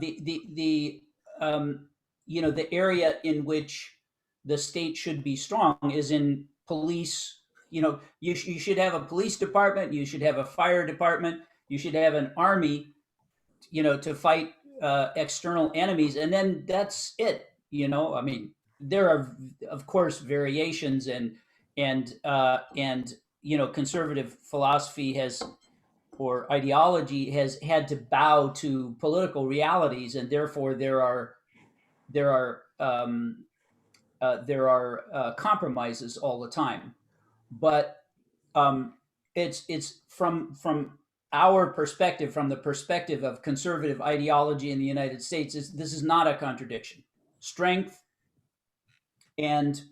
the the area in which the state should be strong is in police. You should have a police department, you should have a fire department, you should have an army, to fight external enemies, and then that's it. I mean, there are of course variations, and conservative philosophy has or ideology has had to bow to political realities, and therefore there are compromises all the time. But it's from our perspective, from the perspective of conservative ideology in the United States, this is not a contradiction. Strength and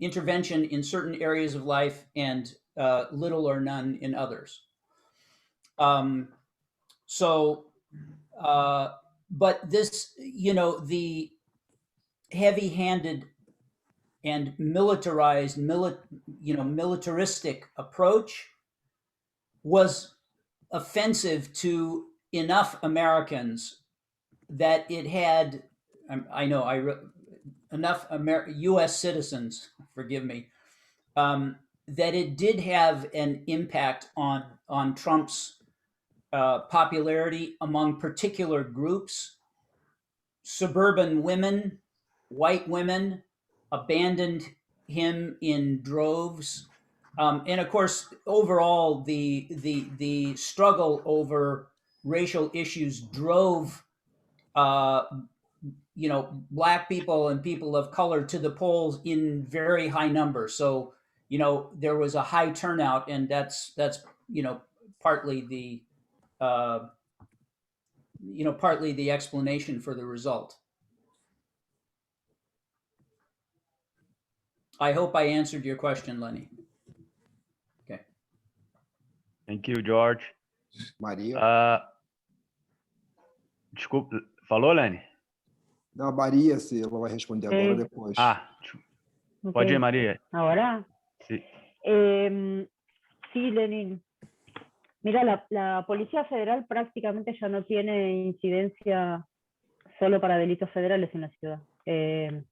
intervention in certain areas of life, and little or none in others. Um, so, but this, the heavy-handed and militarized, militaristic approach was offensive to enough Americans that it had, enough U.S. citizens, forgive me, that it did have an impact on Trump's popularity among particular groups. Suburban women, white women, abandoned him in droves. And of course, overall, the struggle over racial issues drove, black people and people of color to the polls in very high numbers. So, there was a high turnout, and that's partly the uh, partly the explanation for the result. I hope I answered your question, Lenny. Okay. Thank you, George. Maria. Desculpa, falou, Lenny? Não, Maria, se ela vai responder agora ou depois. Pode ir, María. ¿Ahora? Sí. Sí, Lenin. Mira, la Policía Federal prácticamente ya no tiene incidencia solo para delitos federales en la ciudad. De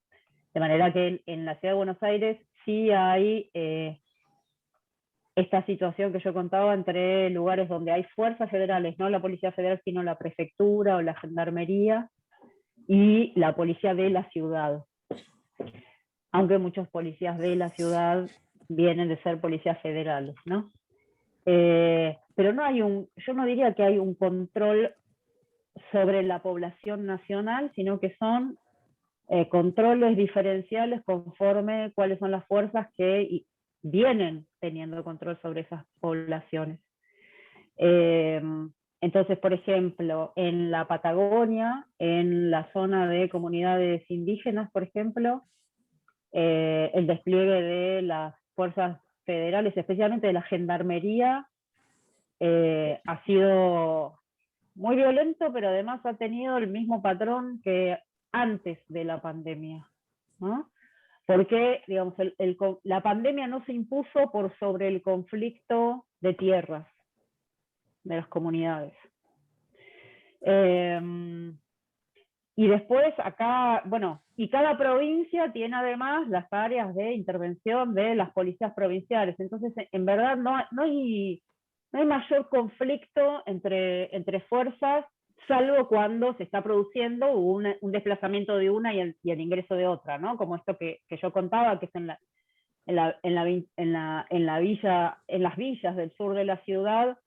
manera que en la ciudad de Buenos Aires sí hay esta situación que yo contaba entre lugares donde hay fuerzas federales, no la Policía Federal, sino la prefectura o la gendarmería y la policía de la ciudad. Aunque muchos policías de la ciudad vienen de ser policías federales, ¿no? Pero no hay yo no diría que hay un control sobre la población nacional, sino que son controles diferenciales conforme cuáles son las fuerzas que vienen teniendo control sobre esas poblaciones. Entonces, por ejemplo, en la Patagonia, en la zona de comunidades indígenas, por ejemplo, el despliegue de las fuerzas federales, especialmente de la gendarmería, ha sido muy violento, pero además ha tenido el mismo patrón que antes de la pandemia, ¿no? Porque, digamos, la pandemia no se impuso por sobre el conflicto de tierras de las comunidades. Y después acá, bueno, y cada provincia tiene además las áreas de intervención de las policías provinciales. Entonces, en verdad, no hay mayor conflicto entre fuerzas, salvo cuando se está produciendo un desplazamiento de una y el ingreso de otra, ¿no? Como esto que yo contaba, que es en las villas del sur de la ciudad.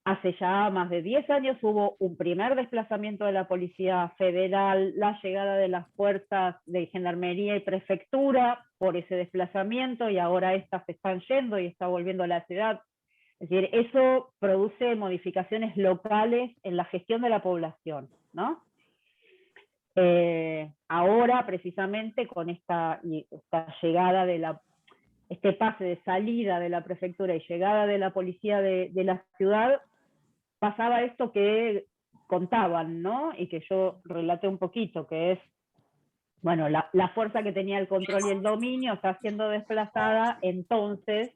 Hace ya más de 10 años hubo un primer desplazamiento de la Policía Federal, la llegada de las fuerzas de Gendarmería y Prefectura por ese desplazamiento, y ahora estas se están yendo y está volviendo a la ciudad. Es decir, eso produce modificaciones locales en la gestión de la población, ¿no? Ahora, precisamente, con esta llegada este pase de salida de la prefectura y llegada de la policía de la ciudad, pasaba esto que contaban, ¿no? Y que yo relaté un poquito, que es, bueno, la fuerza que tenía el control y el dominio está siendo desplazada, entonces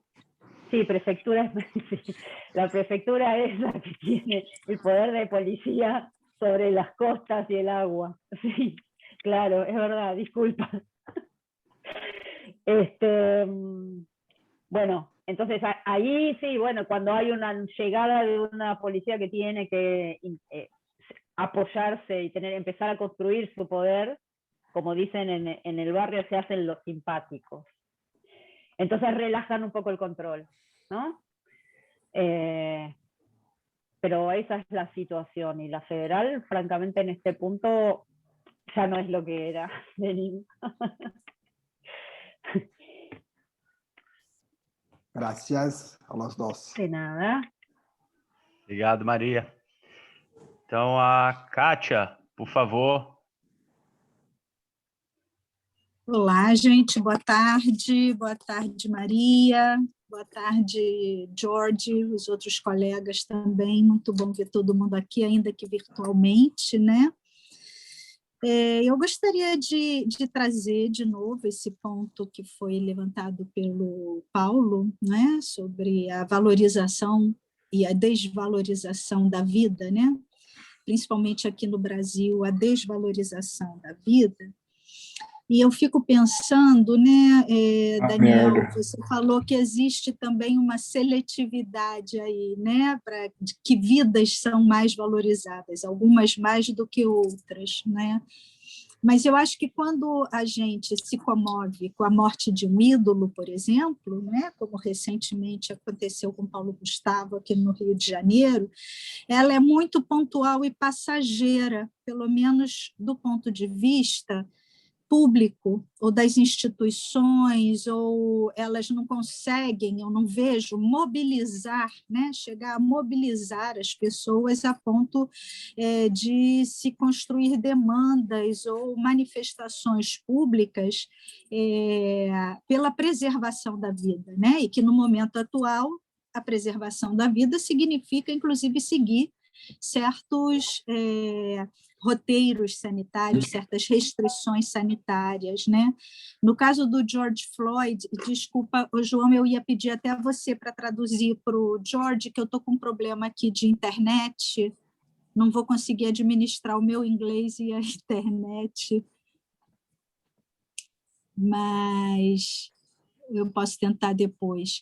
Sí, prefectura, sí. La prefectura es la que tiene el poder de policía sobre las costas y el agua. Sí, claro, es verdad, disculpa. Bueno, entonces ahí sí, bueno, cuando hay una llegada de una policía que tiene que apoyarse y empezar a construir su poder, como dicen en el barrio, se hacen los simpáticos. Entonces relajan un poco el control, ¿no? Pero esa es la situación, y la federal, francamente, en este punto ya no es lo que era, Lenin. Gracias a los dos. De nada. Obrigado, Maria. Então, a Kátia, por favor. Olá, gente, boa tarde Maria, boa tarde George, os outros colegas também, muito bom ver todo mundo aqui, ainda que virtualmente, né? Eu gostaria de trazer de novo esse ponto que foi levantado pelo Paulo, né, sobre a valorização e a desvalorização da vida, né? Principalmente aqui no Brasil, a desvalorização da vida. E eu fico pensando, né, Daniel, você falou que existe também uma seletividade aí, né, para que vidas são mais valorizadas, algumas mais do que outras, né? Mas eu acho que quando a gente se comove com a morte de um ídolo, por exemplo, né, como recentemente aconteceu com Paulo Gustavo aqui no Rio de Janeiro, ela é muito pontual e passageira, pelo menos do ponto de vista público ou das instituições, ou elas não conseguem, eu não vejo, mobilizar, né, chegar a mobilizar as pessoas a ponto de se construir demandas ou manifestações públicas pela preservação da vida, né, e que no momento atual a preservação da vida significa, inclusive, seguir certos roteiros sanitários, certas restrições sanitárias, né? No caso do George Floyd, desculpa, João, eu ia pedir até a você para traduzir para o George, que eu estou com um problema aqui de internet, não vou conseguir administrar o meu inglês e a internet, mas eu posso tentar depois.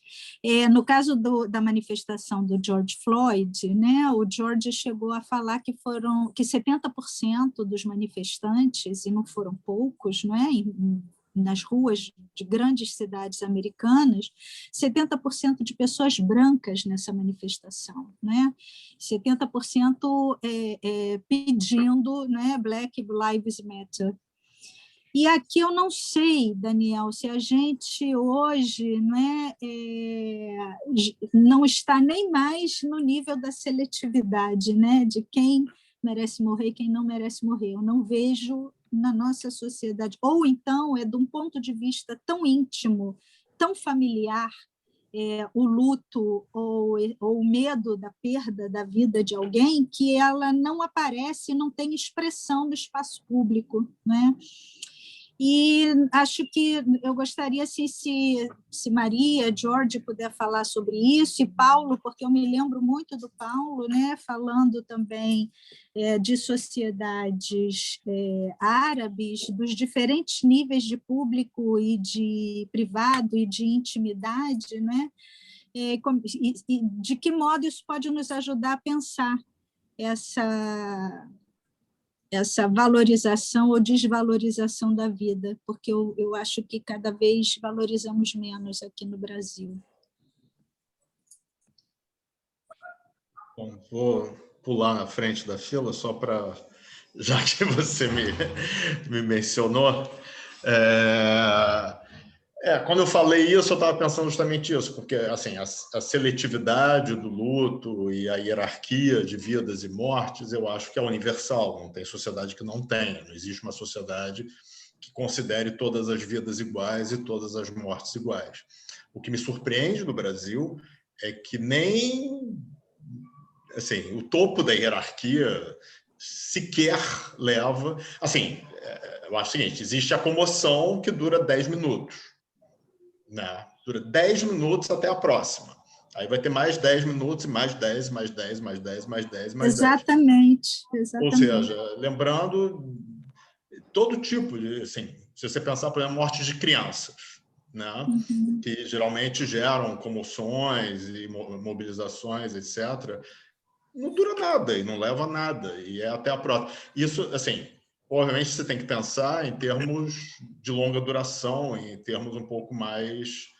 No caso da manifestação do George Floyd, né, o George chegou a falar que 70% dos manifestantes, e não foram poucos, né, nas ruas de grandes cidades americanas, 70% de pessoas brancas nessa manifestação, né, 70% pedindo, né, Black Lives Matter. E aqui eu não sei, Daniel, se a gente hoje, né, não está nem mais no nível da seletividade, né, de quem merece morrer e quem não merece morrer. Eu não vejo na nossa sociedade, ou então é de um ponto de vista tão íntimo, tão familiar, o luto ou o medo da perda da vida de alguém, que ela não aparece, não tem expressão no espaço público, né? E acho que eu gostaria, se Maria, George puder falar sobre isso, e Paulo, porque eu me lembro muito do Paulo, né, falando também de sociedades árabes, dos diferentes níveis de público e de privado e de intimidade, né, e de que modo isso pode nos ajudar a pensar essa valorização ou desvalorização da vida, porque eu acho que cada vez valorizamos menos aqui no Brasil. Bom, vou pular na frente da fila, só para, já que você me mencionou, quando eu falei isso, eu estava pensando justamente isso, porque assim, a seletividade do luto e a hierarquia de vidas e mortes, eu acho que é universal, não tem sociedade que não tenha, não existe uma sociedade que considere todas as vidas iguais e todas as mortes iguais. O que me surpreende no Brasil é que nem assim, o topo da hierarquia sequer leva... Assim, eu acho o seguinte, existe a comoção que dura 10 minutos. Né? Dura 10 minutos até a próxima. Aí vai ter mais 10 minutos, e mais 10, mais 10, mais 10, mais 10, mais 10. Exatamente, Ou exatamente. seja, lembrando todo tipo de, assim, se você pensar, por exemplo, mortes de crianças, né? Uhum. Que geralmente geram comoções e mobilizações, etc., não dura nada e não leva a nada, e é até a próxima. Isso, assim, obviamente você tem que pensar em termos de longa duração, em termos um pouco mais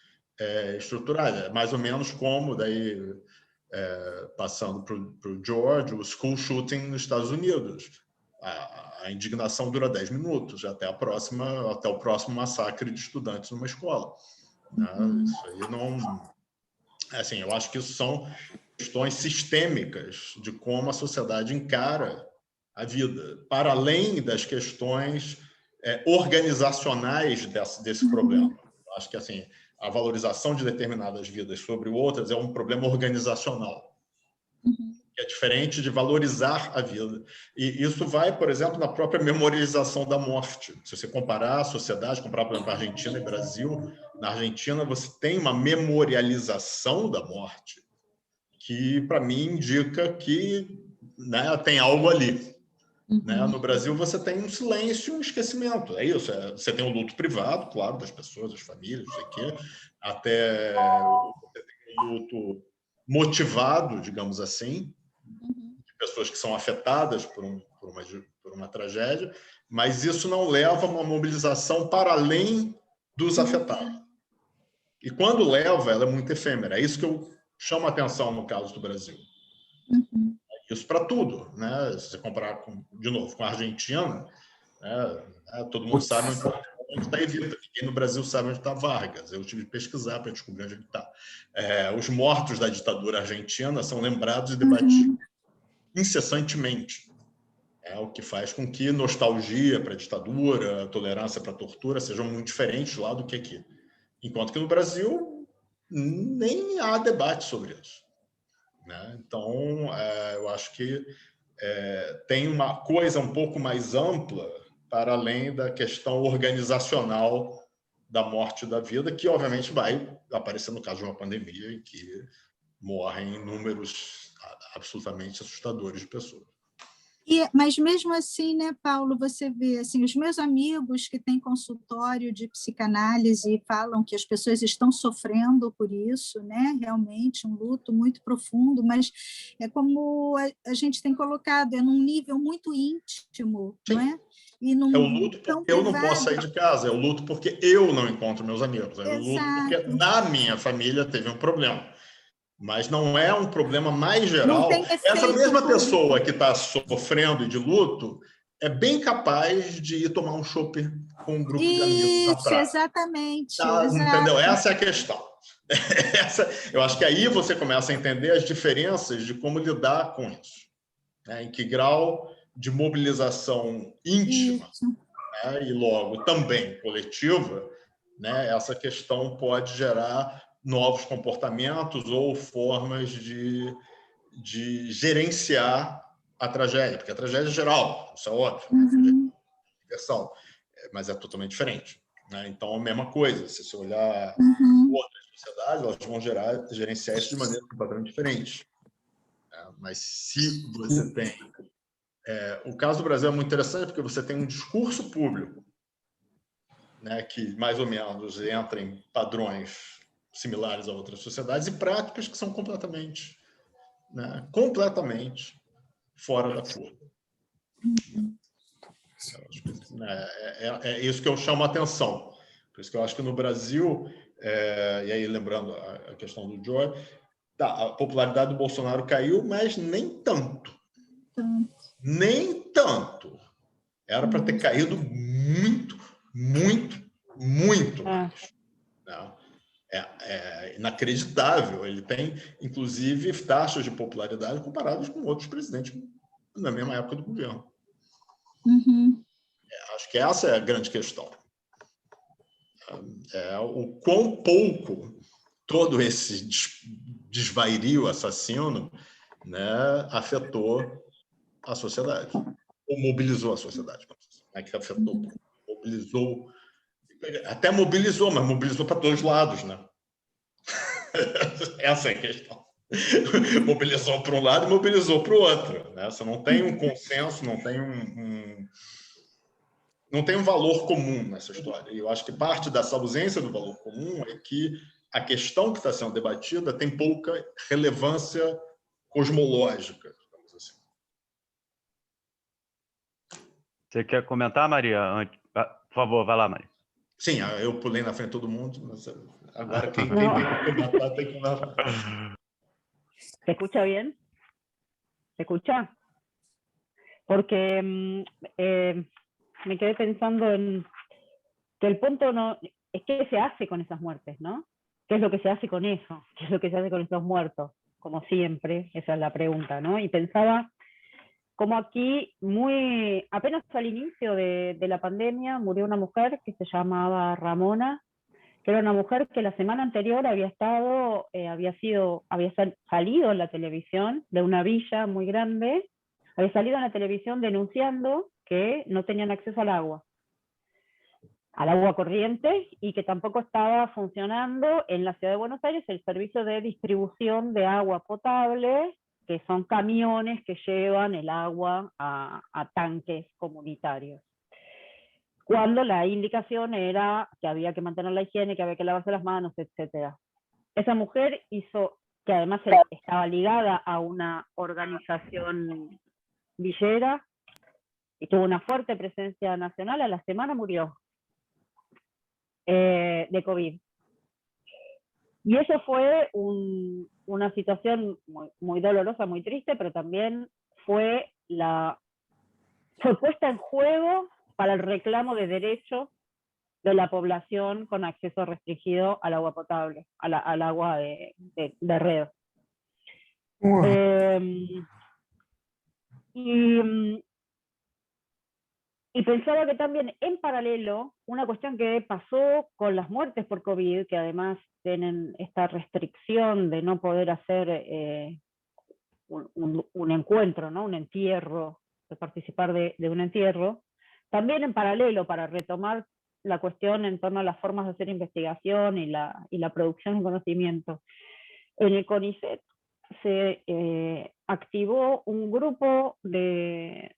estruturais. É mais ou menos como, daí, passando para o George, o school shooting nos Estados Unidos. A indignação dura 10 minutos, até o próximo massacre de estudantes numa escola. Né? Isso aí não... Assim, eu acho que isso são questões sistêmicas de como a sociedade encara a vida, para além das questões organizacionais desse problema. Eu acho que, assim, a valorização de determinadas vidas sobre outras é um problema organizacional, que é diferente de valorizar a vida. E isso vai, por exemplo, na própria memorialização da morte. Se você comparar a sociedade, comparar, por exemplo, a Argentina e Brasil, na Argentina você tem uma memorialização da morte que, para mim, indica que, né, tem algo ali. Né? No Brasil, você tem um silêncio e um esquecimento. É isso. Você tem o luto privado, claro, das pessoas, das famílias, não sei o quê, até você tem um luto motivado, digamos assim, de pessoas que são afetadas por uma tragédia, mas isso não leva a uma mobilização para além dos afetados. E quando leva, ela é muito efêmera. É isso que eu chamo a atenção no caso do Brasil. Isso para tudo, né? Se você comparar, de novo, com a Argentina, né? Todo mundo sabe onde está Evita. Ninguém no Brasil sabe onde está Vargas. Eu tive que pesquisar para descobrir onde ele está. Os mortos da ditadura argentina são lembrados e debatidos incessantemente. O que faz com que nostalgia para a ditadura, tolerância para a tortura sejam muito diferentes lá do que aqui. Enquanto que no Brasil nem há debate sobre isso. Né? Então, eu acho que tem uma coisa um pouco mais ampla para além da questão organizacional da morte e da vida, que obviamente vai aparecer no caso de uma pandemia em que morrem números absolutamente assustadores de pessoas. Mas mesmo assim, né, Paulo, você vê, assim, os meus amigos que têm consultório de psicanálise falam que as pessoas estão sofrendo por isso, né, realmente um luto muito profundo, mas é como a gente tem colocado, é num nível muito íntimo, não é? E É o luto porque eu não posso sair de casa, é o luto porque eu não encontro meus amigos, é o luto porque na minha família teve um problema. Mas não é um problema mais geral. Essa mesma pessoa que está sofrendo e de luto é bem capaz de ir tomar um chopp com um grupo de amigos na praia. Exatamente. Entendeu? Essa é a questão. Eu acho que aí você começa a entender as diferenças de como lidar com isso. Né? Em que grau de mobilização íntima, né? E logo também coletiva, né? Essa questão pode gerar novos comportamentos ou formas de gerenciar a tragédia, porque a tragédia é geral, isso é óbvio, é universal, mas é totalmente diferente. Né? Então, a mesma coisa, se você olhar outras sociedades, elas vão gerenciar isso de maneira completamente diferente. Mas se você tem... o caso do Brasil é muito interessante porque você tem um discurso público, né, que mais ou menos entra em padrões similares a outras sociedades e práticas que são completamente fora da curva. É isso que eu chamo a atenção. Por isso que eu acho que no Brasil, e aí lembrando a questão do George, a popularidade do Bolsonaro caiu, mas nem tanto. Nem tanto. Era para ter caído muito, muito, muito mais. Né? É inacreditável. Ele tem, inclusive, taxas de popularidade comparadas com outros presidentes na mesma época do governo. Acho que essa é a grande questão. O quão pouco todo esse desvairio assassino, né, afetou a sociedade, ou mobilizou a sociedade. Não é que afetou, mobilizou. Até mobilizou, mas mobilizou para todos os lados, né? Essa é a questão. Mobilizou para um lado e mobilizou para o outro, né? Você não tem um consenso, não tem não tem um valor comum nessa história. E eu acho que parte dessa ausência do valor comum é que a questão que está sendo debatida tem pouca relevância cosmológica, digamos assim. Você quer comentar, Maria? Por favor, vai lá, Maria. Sim, eu pulei na frente de todo mundo, mas agora quem No. tem que comentar, tem que comentar. ¿Se escucha bien? ¿Se escucha? Porque me quedé pensando en que el punto no es qué se hace con esas muertes, ¿no? ¿Qué es lo que se hace con eso? ¿Qué es lo que se hace con esos muertos? Como siempre, esa es la pregunta, ¿no? Y pensaba como aquí, apenas al inicio de la pandemia, murió una mujer que se llamaba Ramona, que era una mujer que la semana anterior había salido en la televisión de una villa muy grande, había salido en la televisión denunciando que no tenían acceso al agua corriente, y que tampoco estaba funcionando en la ciudad de Buenos Aires el servicio de distribución de agua potable, que son camiones que llevan el agua a tanques comunitarios. Cuando la indicación era que había que mantener la higiene, que había que lavarse las manos, etc. Esa mujer hizo, que además estaba ligada a una organización villera y tuvo una fuerte presencia nacional, a la semana murió de COVID. Y eso fue una situación muy dolorosa, muy triste, pero también fue puesta en juego para el reclamo de derechos de la población con acceso restringido al agua potable, al agua de red. Y pensaba que también en paralelo, una cuestión que pasó con las muertes por COVID, que además tienen esta restricción de no poder hacer un encuentro, ¿no? Un entierro, de participar de un entierro, también en paralelo, para retomar la cuestión en torno a las formas de hacer investigación y la producción de conocimiento. En el CONICET se activó un grupo de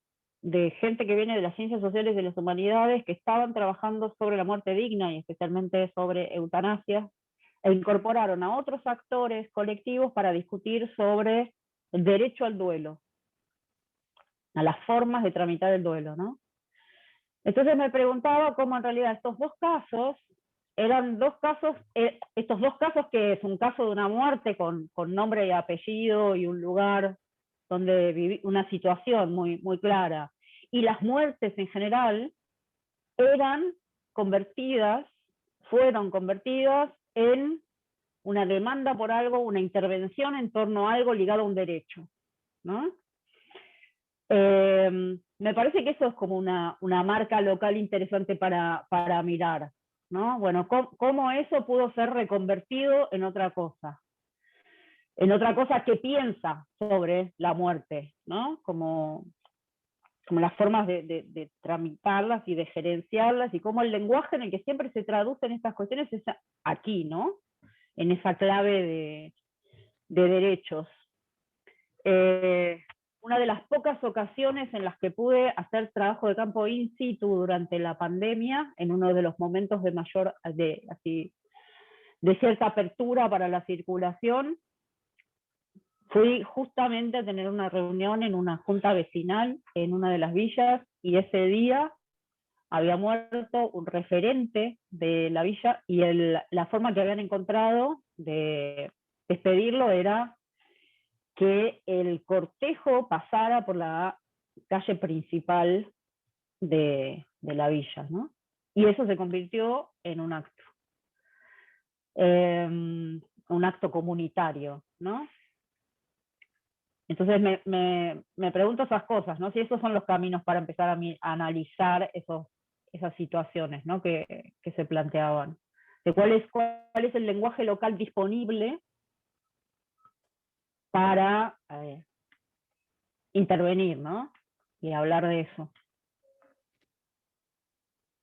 gente que viene de las ciencias sociales y de las humanidades, que estaban trabajando sobre la muerte digna y especialmente sobre eutanasia, e incorporaron a otros actores colectivos para discutir sobre el derecho al duelo, a las formas de tramitar el duelo, ¿no? Entonces me preguntaba cómo en realidad estos dos casos eran estos dos casos, que es un caso de una muerte con nombre y apellido y un lugar donde viví, una situación muy clara, y las muertes en general fueron convertidas en una demanda por algo, una intervención en torno a algo ligado a un derecho, ¿no? Me parece que eso es como una marca local interesante para mirar, ¿no? Bueno, cómo eso pudo ser reconvertido en otra cosa que piensa sobre la muerte, ¿no? Como las formas de tramitarlas y de gerenciarlas, y cómo el lenguaje en el que siempre se traducen estas cuestiones es aquí, ¿no? En esa clave de derechos. Una de las pocas ocasiones en las que pude hacer trabajo de campo in situ durante la pandemia, en uno de los momentos de cierta apertura para la circulación, fui justamente a tener una reunión en una junta vecinal en una de las villas, y ese día había muerto un referente de la villa, y la forma que habían encontrado de despedirlo era que el cortejo pasara por la calle principal de la villa, ¿no? Y eso se convirtió en un acto comunitario, ¿no? Entonces me pregunto esas cosas, ¿no? Si esos son los caminos para empezar a analizar esas situaciones, ¿no? que se planteaban. De cuál es el lenguaje local disponible para intervenir, ¿no? Y hablar de eso.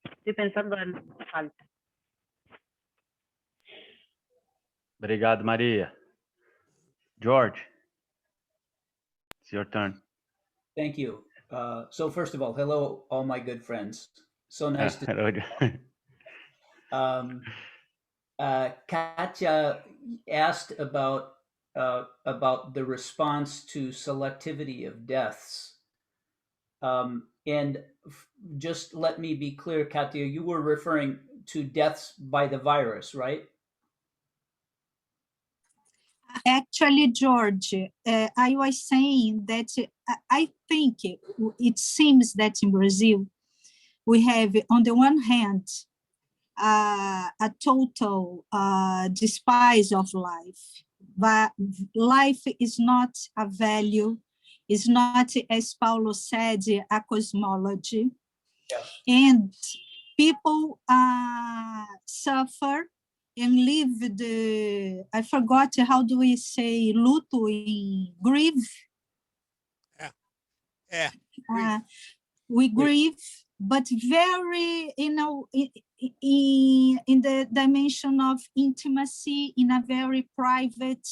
Estoy pensando en falta. Obrigado, Maria. George, it's your turn. Thank you. So first of all, hello, all my good friends. So nice to. Hello. Katya asked about the response to selectivity of deaths, and just let me be clear, Katya, you were referring to deaths by the virus, right? Actually, George, I was saying that I think it seems that in Brazil, we have, on the one hand, a total despise of life. But life is not a value, is not, as Paulo said, a cosmology. Yeah. And people suffer and live I forgot, how do we say luto in grief? We grieve, but very, in the dimension of intimacy, in a very private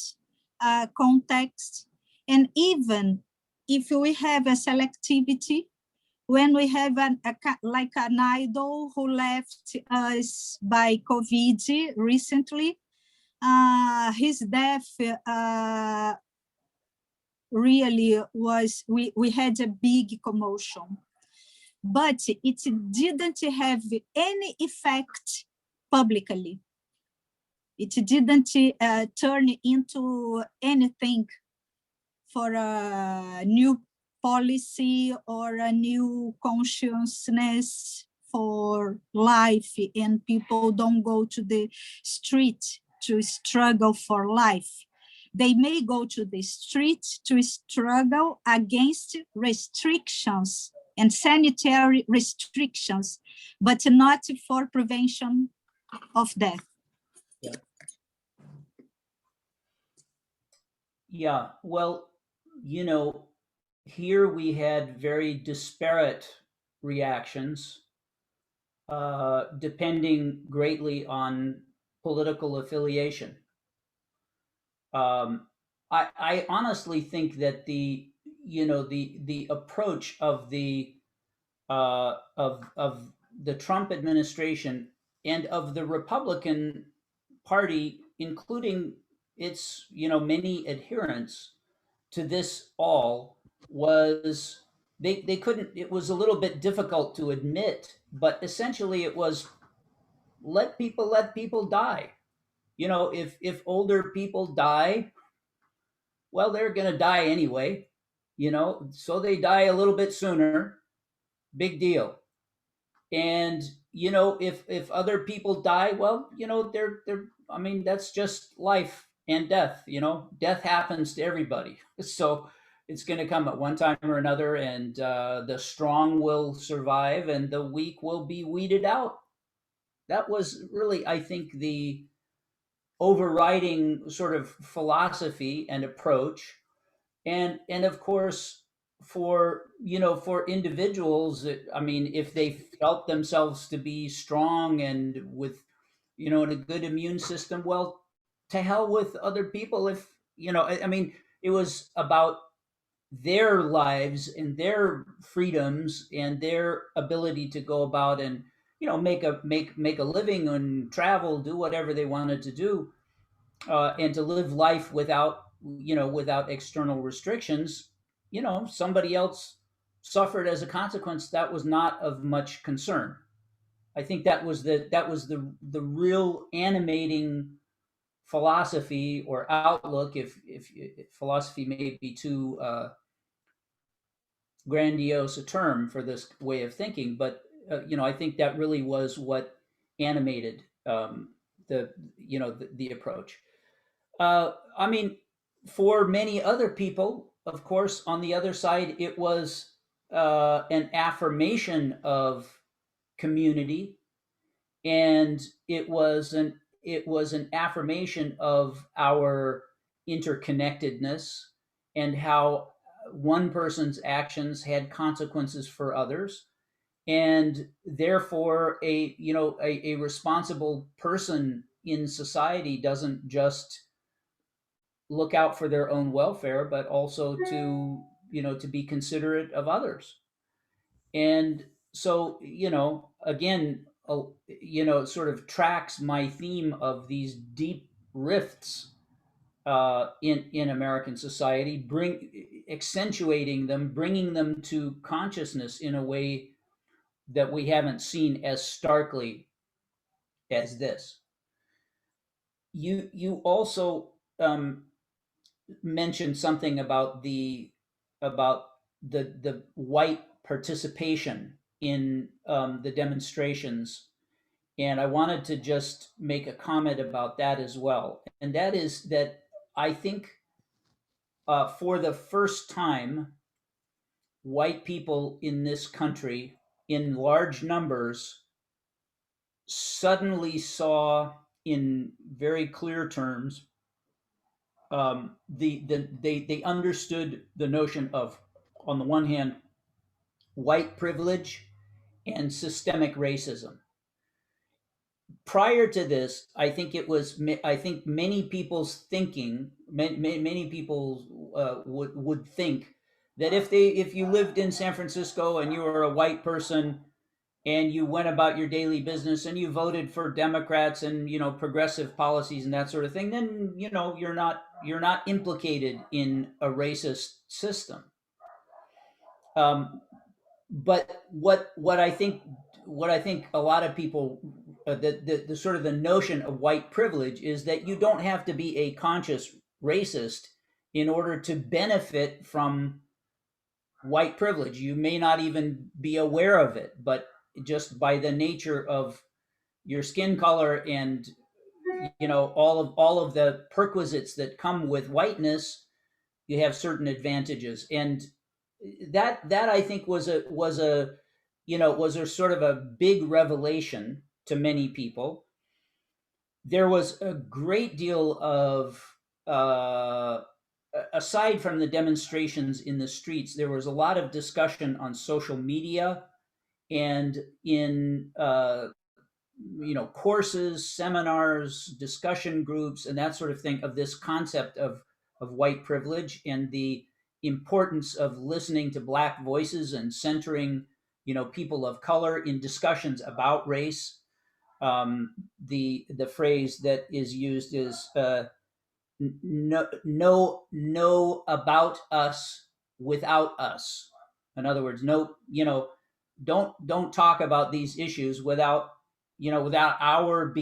context. And even if we have a selectivity, when we have like an idol who left us by COVID recently, his death really was, we had a big commotion. But it didn't have any effect publicly. It didn't turn into anything for a new policy or a new consciousness for life, and people don't go to the street to struggle for life. They may go to the street to struggle against restrictions and sanitary restrictions, but not for prevention of death. Yeah, well, you know, here we had very disparate reactions, depending greatly on political affiliation. I honestly think that the approach of the Trump administration and of the Republican Party, including its many adherents to this all, was they couldn't. It was a little bit difficult to admit, but essentially it was let people die. If older people die, well, they're going to die anyway, so they die a little bit sooner. Big deal. And if other people die, well, they're I mean, that's just life and death. Death happens to everybody. So it's going to come at one time or another, and the strong will survive and the weak will be weeded out. That was really, I think, the overriding sort of philosophy and approach. And of course, for individuals, I mean, if they felt themselves to be strong and with and a good immune system, well, to hell with other people. If I mean, it was about their lives and their freedoms and their ability to go about and make a living and travel, do whatever they wanted to do, and to live life without external restrictions. Somebody else suffered as a consequence. That was not of much concern. I think that was the real animating philosophy or outlook, if philosophy may be too grandiose a term for this way of thinking, but I think that really was what animated the approach. I mean, for many other people, of course, on the other side, it was an affirmation of community, and it was an affirmation of our interconnectedness and how one person's actions had consequences for others, and therefore a responsible person in society doesn't just look out for their own welfare, but also to, to be considerate of others. And so, again, it sort of tracks my theme of these deep rifts in American society, accentuating them, bringing them to consciousness in a way that we haven't seen as starkly as this. You also mentioned something about the white participation in the demonstrations, and I wanted to just make a comment about that as well. And that is that I think for the first time, white people in this country, in large numbers, suddenly saw in very clear terms they understood the notion of, on the one hand, white privilege and systemic racism. Prior to this, I think many people's thinking, many people would think that if you lived in San Francisco and you were a white person and you went about your daily business and you voted for Democrats and progressive policies and that sort of thing, then you're not implicated in a racist system. But what I think a lot of people, the sort of the notion of white privilege is that you don't have to be a conscious racist in order to benefit from white privilege. You may not even be aware of it, but just by the nature of your skin color and all of the perquisites that come with whiteness, you have certain advantages. And that I think was a sort of a big revelation to many people. There was a great deal of aside from the demonstrations in the streets, there was a lot of discussion on social media and in courses, seminars, discussion groups, and that sort of thing, of this concept of white privilege and the importance of listening to Black voices and centering people of color in discussions about race. The phrase that is used is know about us without us. In other words, don't talk about these issues without our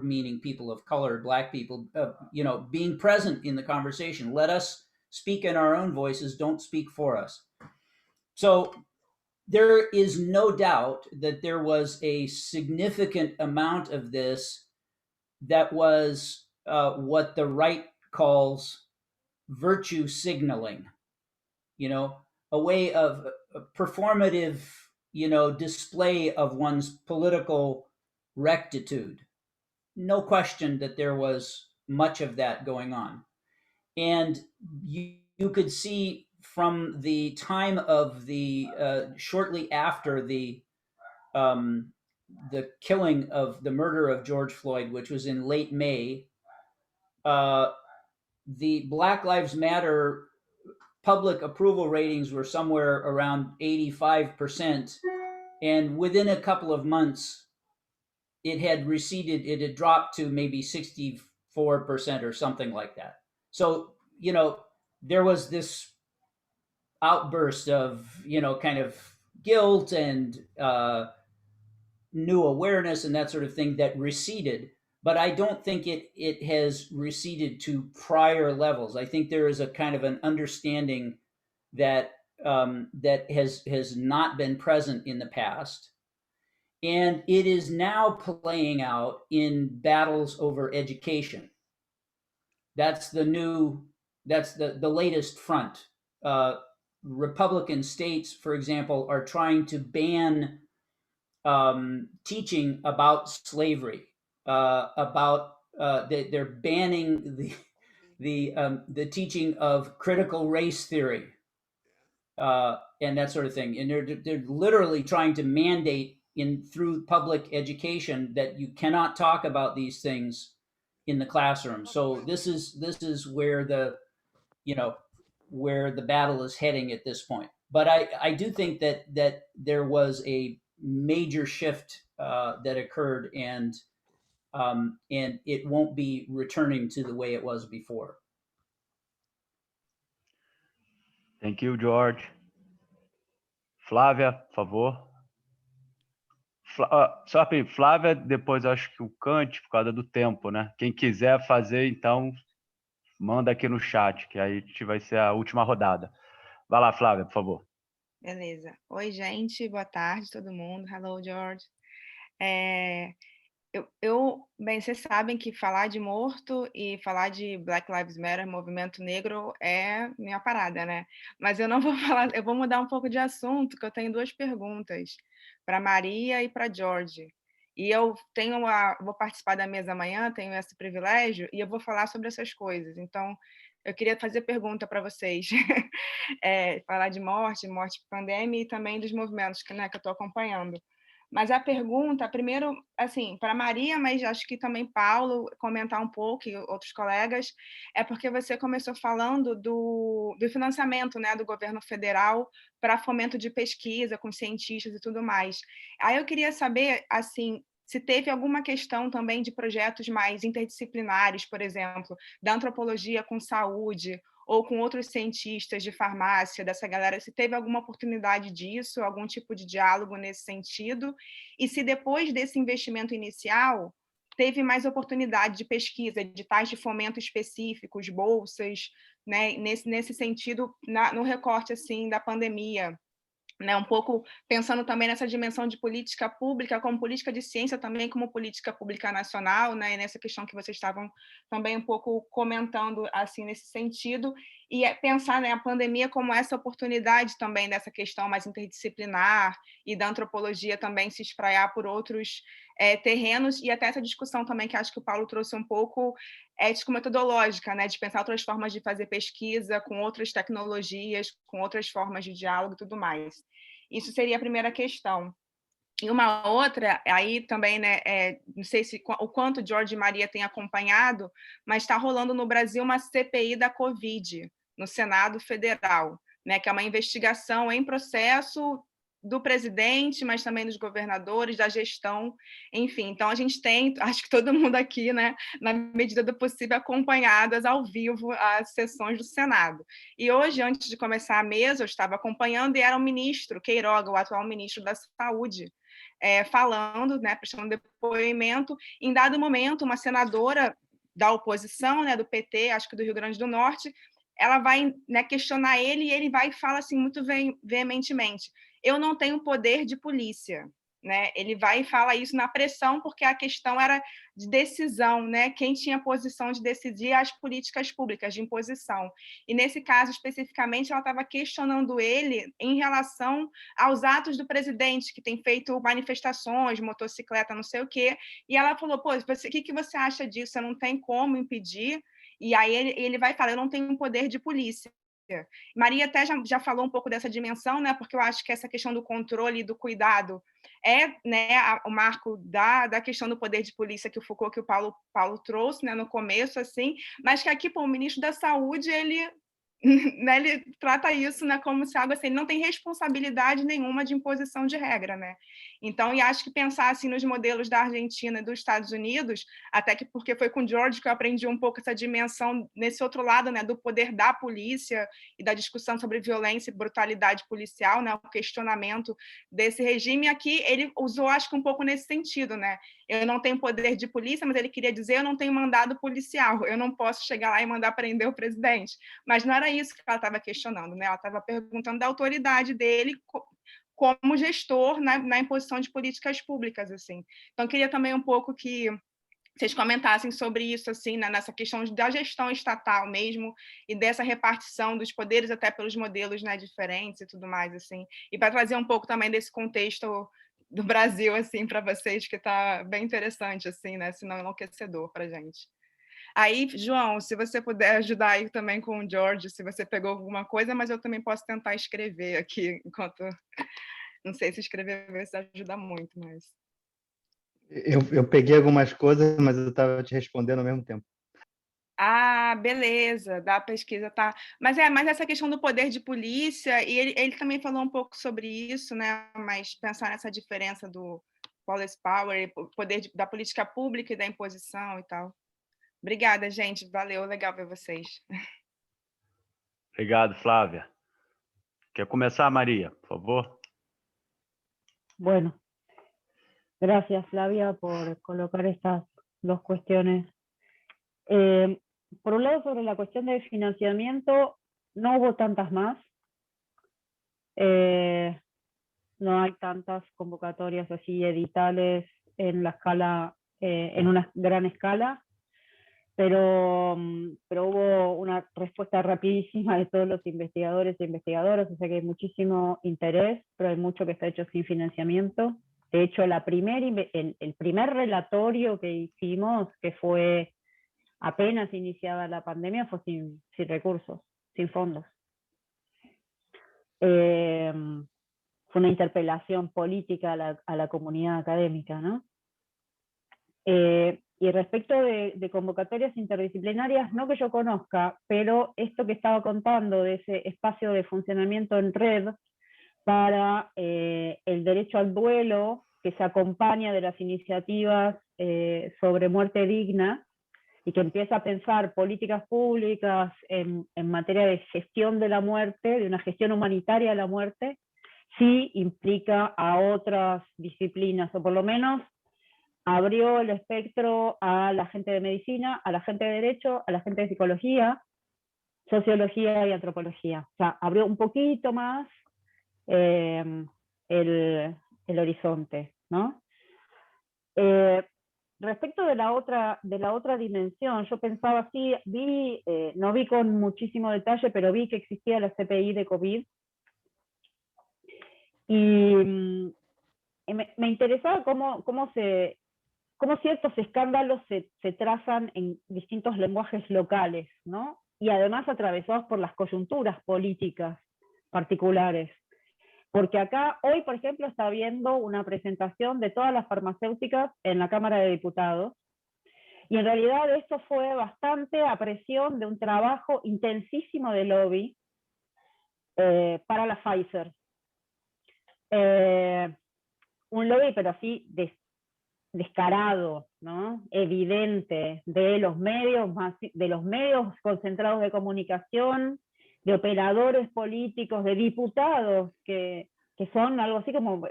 meaning people of color, Black people, being present in the conversation. Let us speak in our own voices. Don't speak for us. So there is no doubt that there was a significant amount of this that was what the right calls virtue signaling, a way of a performative, display of one's political rectitude. No question that there was much of that going on. And you could see from the time of the shortly after the killing of the murder of George Floyd, which was in late May, the Black Lives Matter public approval ratings were somewhere around 85%. And within a couple of months, it had receded. It had dropped to maybe 64% or something like that. So, there was this outburst of, kind of guilt and new awareness and that sort of thing that receded. But I don't think it has receded to prior levels. I think there is a kind of an understanding that that has not been present in the past. And it is now playing out in battles over education. That's the latest front. Republican states, for example, are trying to ban teaching about slavery. They're banning the teaching of critical race theory and that sort of thing. And they're literally trying to mandate through public education that you cannot talk about these things in the classroom. So this is where where the battle is heading at this point. But I do think that there was a major shift that occurred, and it won't be returning to the way it was before. Thank you, George. Flávia, por favor. Só para Flávia, depois eu acho que o Kant, por causa do tempo, né? Quem quiser fazer, então, manda aqui no chat, que aí vai ser a última rodada. Vai lá, Flávia, por favor. Beleza. Oi, gente. Boa tarde, todo mundo. Hello, George. Bem, vocês sabem que falar de morto e falar de Black Lives Matter, movimento negro, é minha parada, né? Mas eu não vou falar, eu vou mudar um pouco de assunto, que eu tenho duas perguntas para Maria e para George. E eu vou participar da mesa amanhã, tenho esse privilégio, e eu vou falar sobre essas coisas. Então, eu queria fazer pergunta para vocês. Falar de morte pandemia e também dos movimentos que eu estou acompanhando. Mas a pergunta, primeiro, assim, para Maria, mas acho que também Paulo, comentar um pouco, e outros colegas, é porque você começou falando do financiamento, né, do governo federal para fomento de pesquisa com cientistas e tudo mais. Aí eu queria saber, assim, se teve alguma questão também de projetos mais interdisciplinares, por exemplo, da antropologia com saúde, ou com outros cientistas de farmácia, dessa galera, se teve alguma oportunidade disso, algum tipo de diálogo nesse sentido, e se depois desse investimento inicial, teve mais oportunidade de pesquisa, editais de fomento específicos, bolsas, né, nesse sentido, no recorte assim, da pandemia, né, um pouco pensando também nessa dimensão de política pública, como política de ciência também, como política pública nacional, né, e nessa questão que vocês estavam também um pouco comentando assim nesse sentido, e pensar, né, a pandemia como essa oportunidade também dessa questão mais interdisciplinar e da antropologia também se espraiar por outros terrenos, e até essa discussão também que acho que o Paulo trouxe um pouco ético-metodológica, né, de pensar outras formas de fazer pesquisa com outras tecnologias, com outras formas de diálogo e tudo mais. Isso seria a primeira questão. E uma outra, aí também, né, não sei o quanto George e Maria têm acompanhado, mas está rolando no Brasil uma CPI da Covid, no Senado Federal, né, que é uma investigação em processo do presidente, mas também dos governadores, da gestão, enfim. Então, a gente tem, acho que todo mundo aqui, né, na medida do possível, acompanhadas ao vivo as sessões do Senado. E hoje, antes de começar a mesa, eu estava acompanhando e era o ministro Queiroga, o atual ministro da Saúde, falando, né, prestando depoimento. Em dado momento, uma senadora da oposição, né, do PT, acho que do Rio Grande do Norte, ela vai, né, questionar ele, e ele vai e fala assim muito veementemente: eu não tenho poder de polícia. Né? Ele vai e fala isso na pressão, porque a questão era de decisão, né? Quem tinha posição de decidir as políticas públicas, de imposição. E nesse caso, especificamente, ela estava questionando ele em relação aos atos do presidente, que tem feito manifestações, motocicleta, não sei o quê, e ela falou: pô, o que você acha disso? Você não tem como impedir? E aí ele vai falar: eu não tenho poder de polícia. Maria até já falou um pouco dessa dimensão, né? Porque eu acho que essa questão do controle e do cuidado né, o marco da questão do poder de polícia que o Foucault, que o Paulo trouxe, né, no começo, assim, mas que aqui, pô, o ministro da Saúde, ele né, ele trata isso, né, como se algo assim, ele não tem responsabilidade nenhuma de imposição de regra, né? Então, e acho que pensar assim nos modelos da Argentina e dos Estados Unidos, até que porque foi com o George que eu aprendi um pouco essa dimensão nesse outro lado, né, do poder da polícia e da discussão sobre violência e brutalidade policial, né, o questionamento desse regime. Aqui ele usou, acho que um pouco nesse sentido, né? Eu não tenho poder de polícia, mas ele queria dizer: eu não tenho mandado policial, eu não posso chegar lá e mandar prender o presidente. Mas não era isso que ela estava questionando, né? Ela estava perguntando da autoridade dele como gestor na imposição de políticas públicas, assim. Então, eu queria também um pouco que vocês comentassem sobre isso, assim, nessa questão da gestão estatal mesmo, e dessa repartição dos poderes até pelos modelos, né, diferentes e tudo mais, assim. E para trazer um pouco também desse contexto do Brasil, assim, para vocês, que está bem interessante, assim, né, se não enlouquecedor para a gente. Aí, João, se você puder ajudar aí também com o George, se você pegou alguma coisa, mas eu também posso tentar escrever aqui enquanto Não sei se escrever vai ajudar muito, mas... Eu peguei algumas coisas, mas eu estava te respondendo ao mesmo tempo. Ah, beleza, da pesquisa, tá. Mas essa questão do poder de polícia, e ele também falou um pouco sobre isso, né? Mas pensar nessa diferença do police power, poder da política pública e da imposição e tal. Obrigada, gente. Valeu, legal ver vocês. Obrigado, Flávia. Quer começar, Maria, por favor? Bueno, gracias Flavia por colocar estas dos cuestiones. Por un lado, sobre la cuestión de financiamiento, no hubo tantas más. No hay tantas convocatorias así editales en la escala, en una gran escala, pero hubo una respuesta rapidísima de todos los investigadores e investigadoras, o sea que hay muchísimo interés, pero hay mucho que está hecho sin financiamiento. De hecho, el primer relatorio que hicimos, que fue apenas iniciada la pandemia, fue sin recursos, sin fondos. Fue una interpelación política a la comunidad académica, ¿no? Y respecto de convocatorias interdisciplinarias, no que yo conozca, pero esto que estaba contando de ese espacio de funcionamiento en red para el derecho al duelo, que se acompaña de las iniciativas sobre muerte digna, y que empieza a pensar políticas públicas en materia de gestión de la muerte, de una gestión humanitaria de la muerte, sí implica a otras disciplinas, o por lo menos abrió el espectro a la gente de medicina, a la gente de derecho, a la gente de psicología, sociología y antropología. O sea, abrió un poquito más el horizonte, ¿no? Respecto de la otra dimensión, yo pensaba así, no vi con muchísimo detalle, pero vi que existía la CPI de COVID. Y me interesaba cómo ciertos escándalos se trazan en distintos lenguajes locales, ¿no? Y además atravesados por las coyunturas políticas particulares. Porque acá, hoy, por ejemplo, está habiendo una presentación de todas las farmacéuticas en la Cámara de Diputados, y en realidad esto fue bastante a presión de un trabajo intensísimo de lobby para la Pfizer. Un lobby, pero así descarado, ¿no? Evidente, de los medios concentrados de comunicación, de operadores políticos, de diputados que son algo así como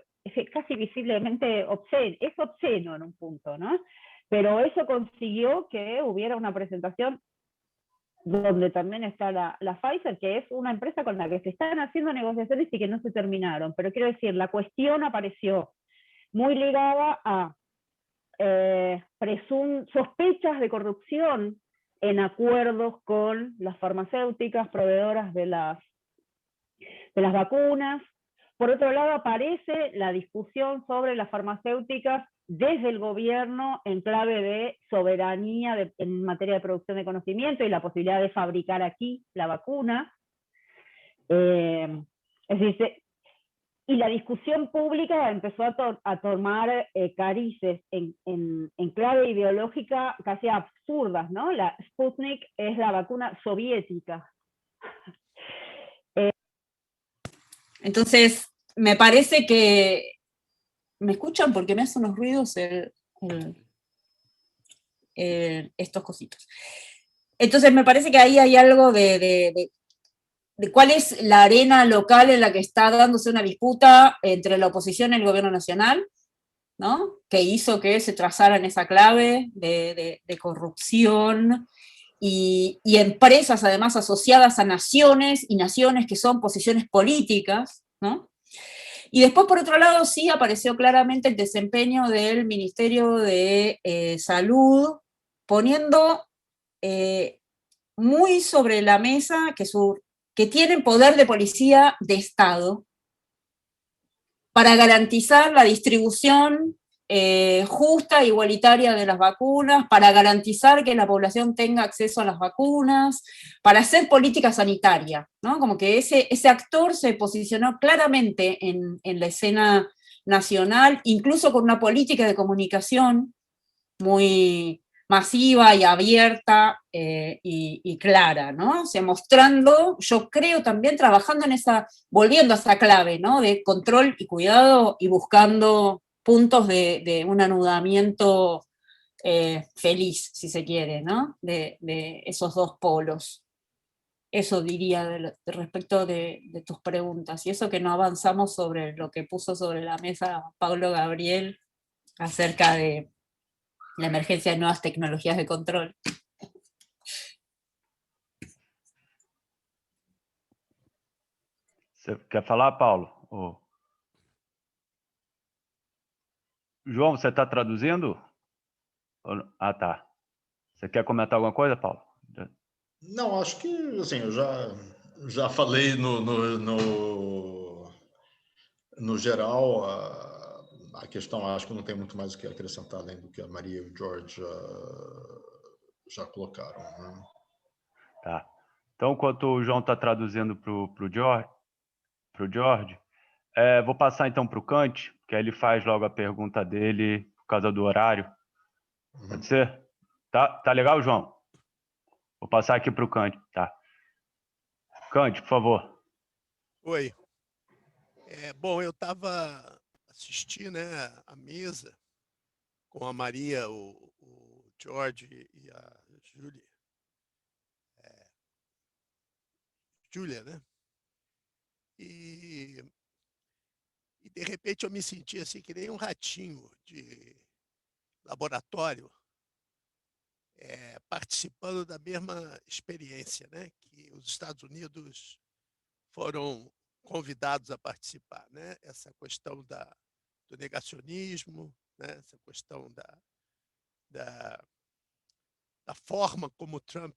casi visiblemente obsceno, es obsceno en un punto, ¿no? Pero eso consiguió que hubiera una presentación donde también está la Pfizer, que es una empresa con la que se están haciendo negociaciones y que no se terminaron. Pero quiero decir, la cuestión apareció muy ligada a sospechas de corrupción en acuerdos con las farmacéuticas proveedoras de las vacunas. Por otro lado, aparece la discusión sobre las farmacéuticas desde el gobierno en clave de soberanía en materia de producción de conocimiento y la posibilidad de fabricar aquí la vacuna. Es decir, y la discusión pública empezó a tomar carices en clave ideológica casi absurdas, ¿no? La Sputnik es la vacuna soviética. Entonces, me parece que... ¿Me escuchan? Porque me hacen unos ruidos estos cositos. Entonces, me parece que ahí hay algo de cuál es la arena local en la que está dándose una disputa entre la oposición y el gobierno nacional, ¿no? Que hizo que se trazara en esa clave de corrupción y empresas además asociadas a naciones, y naciones que son posiciones políticas, ¿no? Y después, por otro lado, sí apareció claramente el desempeño del Ministerio de Salud, poniendo muy sobre la mesa que tienen poder de policía de Estado para garantizar la distribución justa, igualitaria de las vacunas, para garantizar que la población tenga acceso a las vacunas, para hacer política sanitaria, ¿no? Como que ese actor se posicionó claramente en la escena nacional, incluso con una política de comunicación muy masiva y abierta y clara, ¿no? O sea, mostrando, yo creo también trabajando en volviendo a esa clave, ¿no? De control y cuidado y buscando puntos de un anudamiento feliz, si se quiere, ¿no? De esos dos polos. Eso diría respecto de tus preguntas. Y eso que no avanzamos sobre lo que puso sobre la mesa Pablo Gabriel acerca de la emergencia de nuevas tecnologías de control. Você quer falar, Paulo? Ou... João, você está traduzindo? Ah, tá. Você quer comentar alguma coisa, Paulo? Não, acho que assim, eu já falei no geral. A questão, acho que não tem muito mais o que acrescentar além do que a Maria e o George já colocaram, né? Tá. Então, enquanto o João está traduzindo para o George, vou passar então para o Kant, que aí ele faz logo a pergunta dele por causa do horário. Pode ser? Tá legal, João? Vou passar aqui para o Kant, tá? Kant, por favor. Oi. Bom, eu estava assistindo, né, a mesa com a Maria, o George e a Júlia, né? E de repente eu me senti assim que nem um ratinho de laboratório participando da mesma experiência, né? Que os Estados Unidos foram convidados a participar, né? Essa questão do negacionismo, né? Essa questão da forma como Trump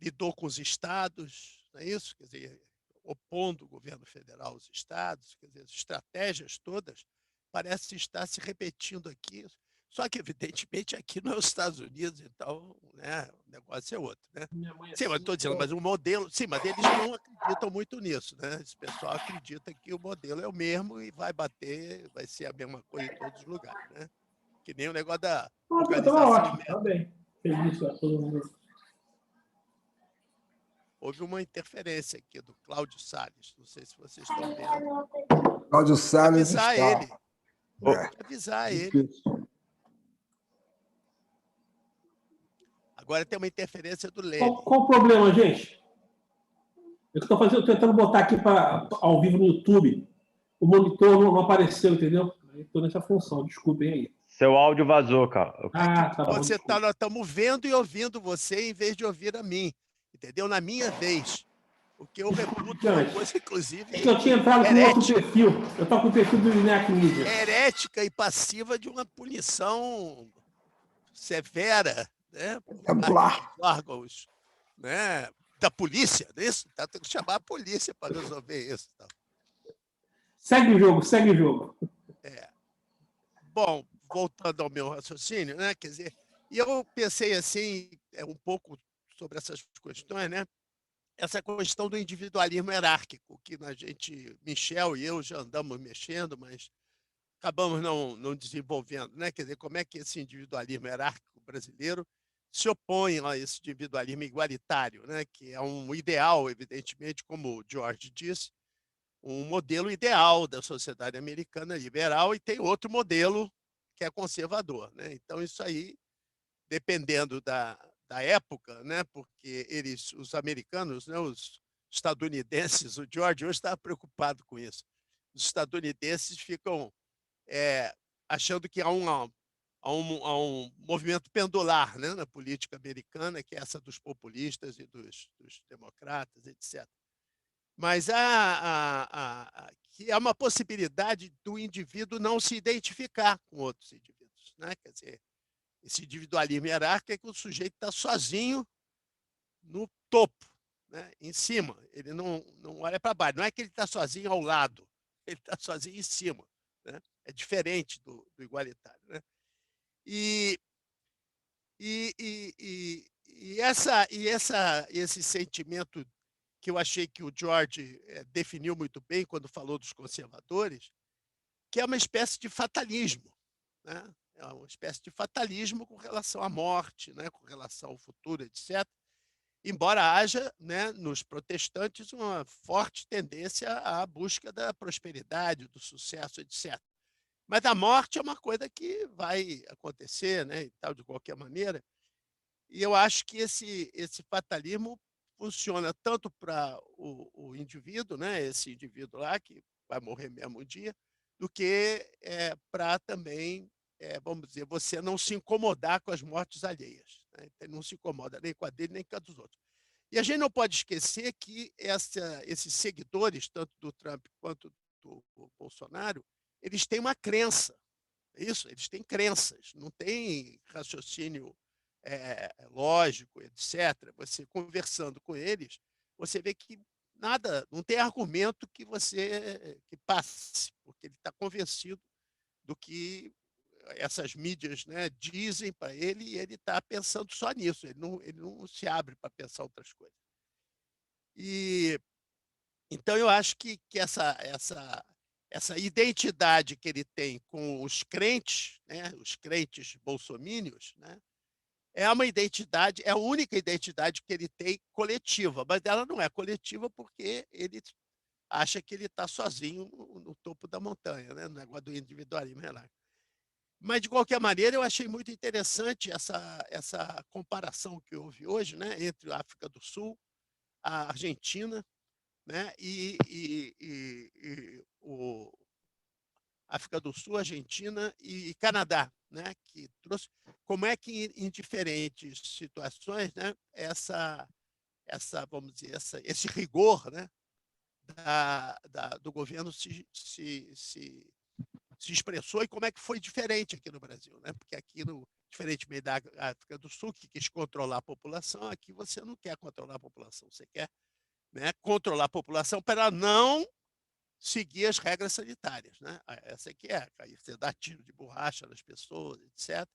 lidou com os estados, não é isso? Quer dizer, opondo o governo federal aos estados, quer dizer, as estratégias todas parecem estar se repetindo aqui, só que, evidentemente, aqui não é os Estados Unidos, então, né, o negócio é outro, né? Sim, mas estou dizendo, mas o modelo, sim, mas eles não acreditam muito nisso, né? Esse pessoal acredita que o modelo é o mesmo e vai bater, vai ser a mesma coisa em todos os lugares, né? Que nem o negócio da organização. Ótimo, tá bem. Feliz para todo mundo. Houve uma interferência aqui do Cláudio Salles, não sei se vocês estão vendo. Cláudio Salles avisar está... ele. Avisar ele. Agora tem uma interferência do Lênin. Qual o problema, gente? Eu estou tentando botar aqui ao vivo no YouTube. O monitor não apareceu, entendeu? Estou nessa função, desculpem aí. Seu áudio vazou, cara. Tá bom. Nós estamos vendo e ouvindo você em vez de ouvir a mim. Entendeu? Na minha vez. O que eu reputo uma coisa, inclusive. É que eu tinha entrado com outro perfil. Eu estou com o perfil do INEC Media. Herética e passiva de uma punição severa, né? Órgãos, né? Da polícia, isso? Tá tendo que chamar a polícia para resolver isso. Tá? Segue o jogo. Bom, voltando ao meu raciocínio, né? Quer dizer, e eu pensei assim, um pouco sobre essas questões, né? Essa questão do individualismo hierárquico, que a gente, Michel e eu, já andamos mexendo, mas acabamos não desenvolvendo, né? Quer dizer, como é que esse individualismo hierárquico brasileiro se opõe a esse individualismo igualitário, né? Que é um ideal, evidentemente, como o George disse, um modelo ideal da sociedade americana liberal, e tem outro modelo que é conservador, né? Então, isso aí, dependendo da época, né? Porque os americanos, né? Os estadunidenses, o George hoje estava preocupado com isso. Os estadunidenses ficam achando que há um movimento pendular, né? Na política americana, que é essa dos populistas e dos democratas, etc. Mas que é uma possibilidade do indivíduo não se identificar com outros indivíduos, né? Quer dizer, esse individualismo hierárquico é que o sujeito está sozinho no topo, né? Em cima. Ele não olha para baixo. Não é que ele está sozinho ao lado, ele está sozinho em cima, né? é diferente do igualitário, né? E esse sentimento que eu achei que o George definiu muito bem quando falou dos conservadores, que é uma espécie de fatalismo, né? É uma espécie de fatalismo com relação à morte, né? Com relação ao futuro, etc. Embora haja, né, nos protestantes uma forte tendência à busca da prosperidade, do sucesso, etc. Mas a morte é uma coisa que vai acontecer, né, e tal, de qualquer maneira. E eu acho que esse fatalismo funciona tanto para o indivíduo, né, esse indivíduo lá, que vai morrer mesmo um dia, do que para também, vamos dizer, você não se incomodar com as mortes alheias. Né? Ele não se incomoda nem com a dele, nem com a dos outros. E a gente não pode esquecer que esses seguidores, tanto do Trump quanto do Bolsonaro, eles têm uma crença. Isso, eles têm crenças, não tem raciocínio lógico, etc. Você conversando com eles, você vê que nada, não tem argumento que passe, porque ele está convencido do que essas mídias, né, dizem para ele, e ele está pensando só nisso, ele não se abre para pensar outras coisas. E então eu acho que essa identidade que ele tem com os crentes, né, os crentes bolsomínios, né, é uma identidade, é a única identidade que ele tem coletiva, mas ela não é coletiva porque ele acha que ele está sozinho no topo da montanha, né, no negócio do individualismo. Mas, de qualquer maneira, eu achei muito interessante essa comparação que houve hoje, né, entre a África do Sul, a Argentina, né, o África do Sul, Argentina e Canadá, né, que trouxe como é que em diferentes situações, né, vamos dizer, esse rigor, né, do governo se expressou e como é que foi diferente aqui no Brasil, né? Porque aqui, diferentemente da África do Sul, que quis controlar a população, aqui você não quer controlar a população, você quer, né, controlar a população para ela não seguir as regras sanitárias, né? Essa aqui aí você dá tiro de borracha nas pessoas, etc.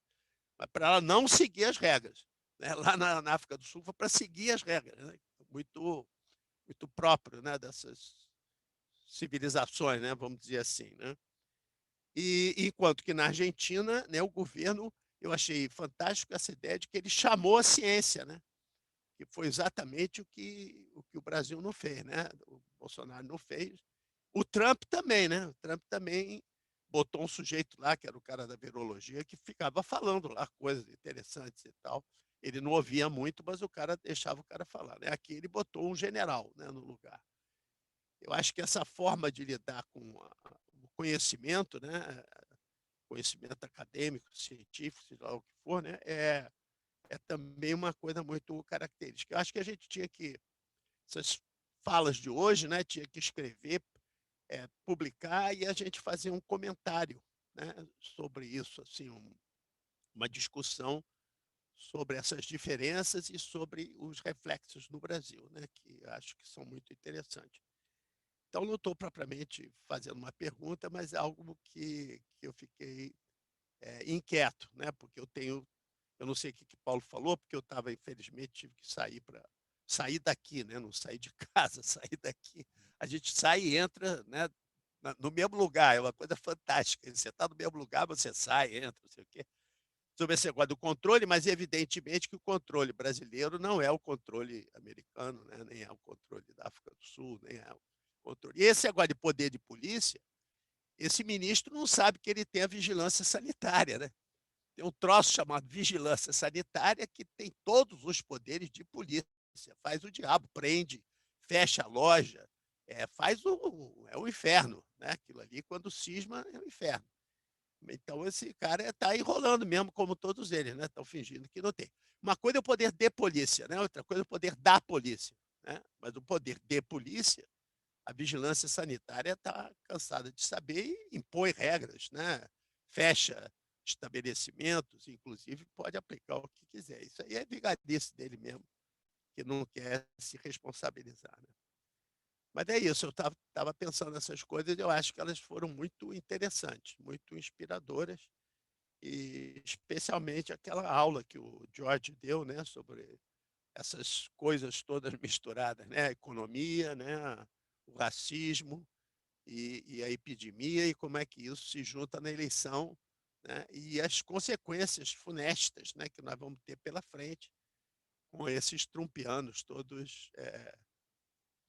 Mas para ela não seguir as regras, né? Lá na África do Sul foi para seguir as regras, né? Muito próprio, né, dessas civilizações, né, vamos dizer assim, né? E enquanto que na Argentina, né, o governo, eu achei fantástico essa ideia de que ele chamou a ciência, né? Que foi exatamente o que o Brasil não fez, né? O Bolsonaro não fez. O Trump também, né? O Trump também botou um sujeito lá, que era o cara da virologia, que ficava falando lá coisas interessantes e tal. Ele não ouvia muito, mas o cara deixava o cara falar, né? Aqui ele botou um general, né, no lugar. Eu acho que essa forma de lidar com o conhecimento, né, conhecimento acadêmico, científico, seja lá o que for, né, é também uma coisa muito característica. Eu acho que a gente tinha que, essas falas de hoje, né, tinha que escrever, publicar e a gente fazer um comentário, né, sobre isso, assim, uma discussão sobre essas diferenças e sobre os reflexos no Brasil, né, que acho que são muito interessantes. Então, não estou propriamente fazendo uma pergunta, mas algo que eu fiquei inquieto, né? Porque eu não sei o que Paulo falou, porque eu estava, infelizmente, tive que sair daqui, né? Não sair de casa, sair daqui. A gente sai e entra, né, no mesmo lugar, é uma coisa fantástica. Você está no mesmo lugar, você sai, entra, não sei o quê. Sobre esse negócio do controle, mas evidentemente que o controle brasileiro não é o controle americano, né? Nem é o controle da África do Sul, nem é o controle. E esse negócio de poder de polícia, esse ministro não sabe que ele tem a vigilância sanitária, né? Tem um troço chamado vigilância sanitária que tem todos os poderes de polícia. Faz o diabo, prende, fecha a loja, faz o inferno, né? Aquilo ali, quando cisma, é o inferno. Então, esse cara está enrolando mesmo, como todos eles, né? Estão fingindo que não tem. Uma coisa é o poder de polícia, né? Outra coisa é o poder da polícia, né? Mas o poder de polícia, a vigilância sanitária está cansada de saber e impõe regras, né? Fecha estabelecimentos, inclusive pode aplicar o que quiser. Isso aí é vigarice dele mesmo, que não quer se responsabilizar, né? Mas é isso, eu estava pensando nessas coisas e eu acho que elas foram muito interessantes, muito inspiradoras, e especialmente aquela aula que o George deu, né, sobre essas coisas todas misturadas, né, a economia, né, o racismo e a epidemia, e como é que isso se junta na eleição, né, e as consequências funestas, né, que nós vamos ter pela frente com esses trumpianos todos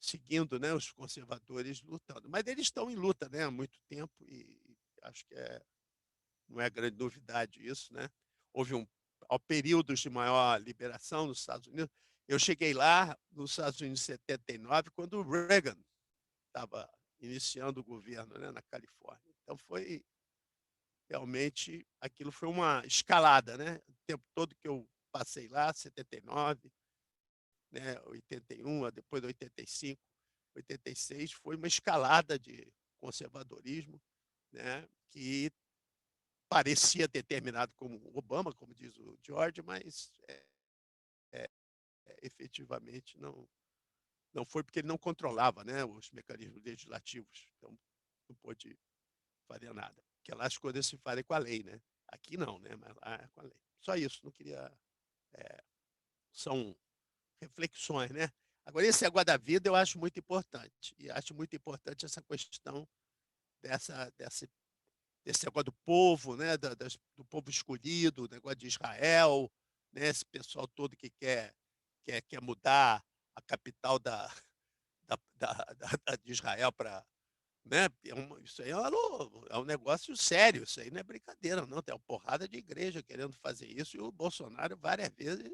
seguindo, né, os conservadores lutando. Mas eles estão em luta, né, há muito tempo, e acho que não é grande novidade isso, né? Houve períodos de maior liberação nos Estados Unidos. Eu cheguei lá nos Estados Unidos em 79, quando o Reagan estava iniciando o governo, né, na Califórnia. Então foi realmente, aquilo foi uma escalada, né? O tempo todo que eu passei lá, 79, né, 81, depois de 85, 86, foi uma escalada de conservadorismo, né, que parecia ter terminado como Obama, como diz o George, mas efetivamente não foi, porque ele não controlava, né, os mecanismos legislativos, então não pôde fazer nada. Porque lá as coisas se fazem com a lei, né? Aqui não, né? Mas lá é com a lei. Só isso, não queria... são reflexões, né? Agora, esse negócio da vida eu acho muito importante, e acho muito importante essa questão desse negócio do povo, né? Do povo escolhido, o negócio de Israel, né? Esse pessoal todo que quer mudar a capital de Israel para... Né? Isso aí é um negócio sério, isso aí não é brincadeira, não. Tem uma porrada de igreja querendo fazer isso, e o Bolsonaro várias vezes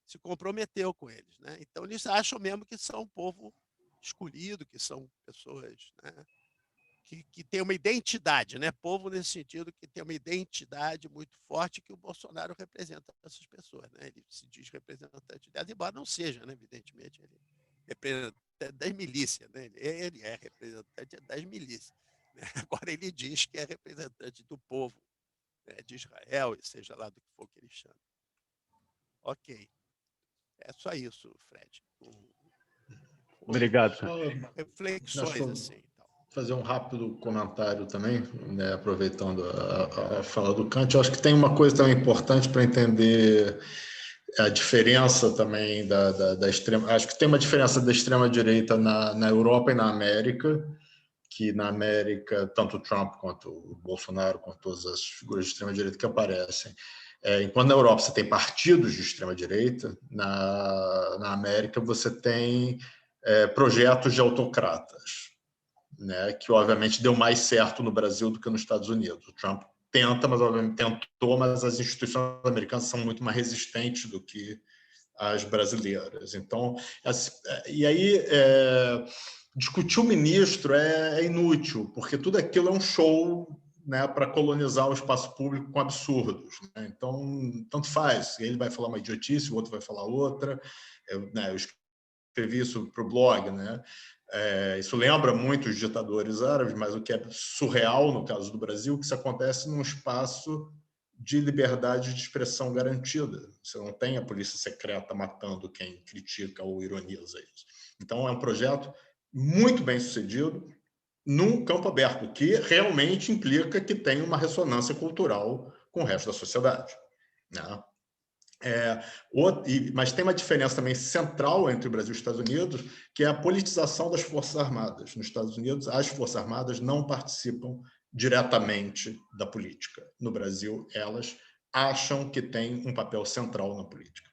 se comprometeu com eles, né? Então eles acham mesmo que são um povo escolhido, que são pessoas, né, que tem uma identidade, né? Povo nesse sentido, que tem uma identidade muito forte, que o Bolsonaro representa essas pessoas, né? Ele se diz representante delas, embora não seja, né? Evidentemente, ele é representante das milícias, né? Ele é representante das milícias, né? Agora ele diz que é representante do povo, né, de Israel, e seja lá do que for que ele chama. Ok. É só isso, Fred. Obrigado. Reflexões, assim. Fazer um rápido comentário também, né, aproveitando a fala do Kant. Eu acho que tem uma coisa também importante para entender a diferença também da extrema... Acho que tem uma diferença da extrema-direita na Europa e na América, que na América, tanto o Trump quanto o Bolsonaro, quanto todas as figuras de extrema-direita que aparecem, enquanto na Europa você tem partidos de extrema-direita, na América você tem projetos de autocratas, né, que obviamente deu mais certo no Brasil do que nos Estados Unidos. O Trump tentou, mas as instituições americanas são muito mais resistentes do que as brasileiras. Então, e aí discutir o ministro é inútil, porque tudo aquilo é um show, né, para colonizar o espaço público com absurdos, né? Então, tanto faz. Ele vai falar uma idiotice, o outro vai falar outra. Eu escrevi isso para o blog, né? Isso lembra muito os ditadores árabes, mas o que é surreal no caso do Brasil, que isso acontece num espaço de liberdade de expressão garantida. Você não tem a polícia secreta matando quem critica ou ironiza isso. Então, é um projeto muito bem sucedido num campo aberto, que realmente implica que tem uma ressonância cultural com o resto da sociedade, né? Mas tem uma diferença também central entre o Brasil e os Estados Unidos, que é a politização das Forças Armadas. Nos Estados Unidos, as Forças Armadas não participam diretamente da política. No Brasil, elas acham que têm um papel central na política.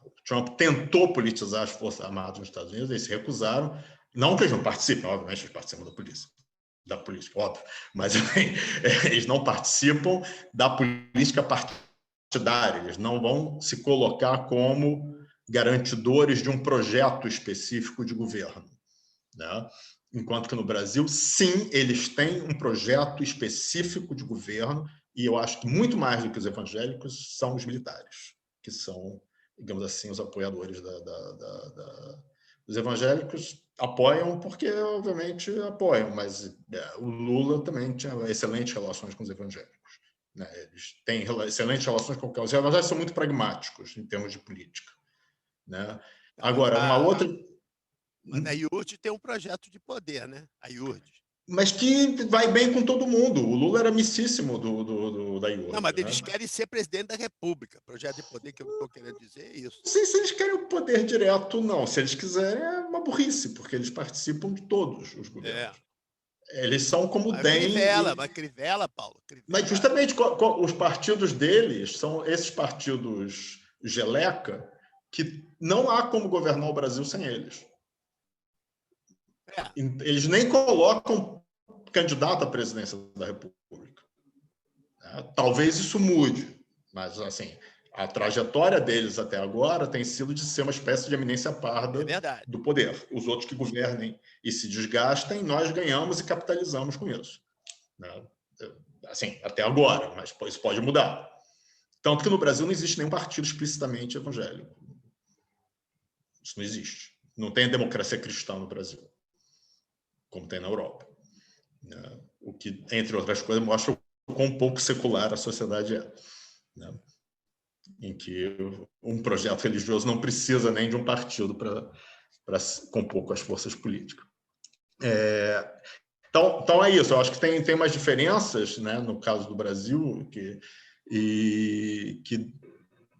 O Trump tentou politizar as Forças Armadas nos Estados Unidos, eles se recusaram. Não que eles não participem, obviamente eles participam da política, óbvio, mas eles não participam da política partidária, eles não vão se colocar como garantidores de um projeto específico de governo, né? Enquanto que no Brasil, sim, eles têm um projeto específico de governo, e eu acho que muito mais do que os evangélicos são os militares, que são, digamos assim, os apoiadores Os evangélicos apoiam porque, obviamente, apoiam, mas o Lula também tinha excelentes relações com os evangélicos, né? Eles têm excelentes relações com os evangélicos, são muito pragmáticos em termos de política, né? Agora, uma outra... Mas a IURD tem um projeto de poder, né? A IURD. Mas que vai bem com todo mundo. O Lula era amicíssimo da IURD. Não, mas né? eles querem ser presidente da República. Projeto de poder que eu estou querendo dizer é isso. Não sei se eles querem o poder direto, não. Se eles quiserem, é uma burrice, porque eles participam de todos os governos. Eles são como o DEM. Mas Crivella, Paulo. Crivella. Mas justamente os partidos deles são esses partidos geleca que não há como governar o Brasil sem eles. Eles nem colocam candidato à presidência da República. Talvez isso mude, mas assim, a trajetória deles até agora tem sido de ser uma espécie de eminência parda do poder. Os outros que governem e se desgastem, nós ganhamos e capitalizamos com isso. Assim, até agora, mas isso pode mudar. Tanto que no Brasil não existe nenhum partido explicitamente evangélico. Isso não existe. Não tem democracia cristã no Brasil, como tem na Europa. O que, entre outras coisas, mostra o quão pouco secular a sociedade é. Em que um projeto religioso não precisa nem de um partido para compor com as forças políticas. Então é isso. Eu acho que tem umas diferenças, né, no caso do Brasil que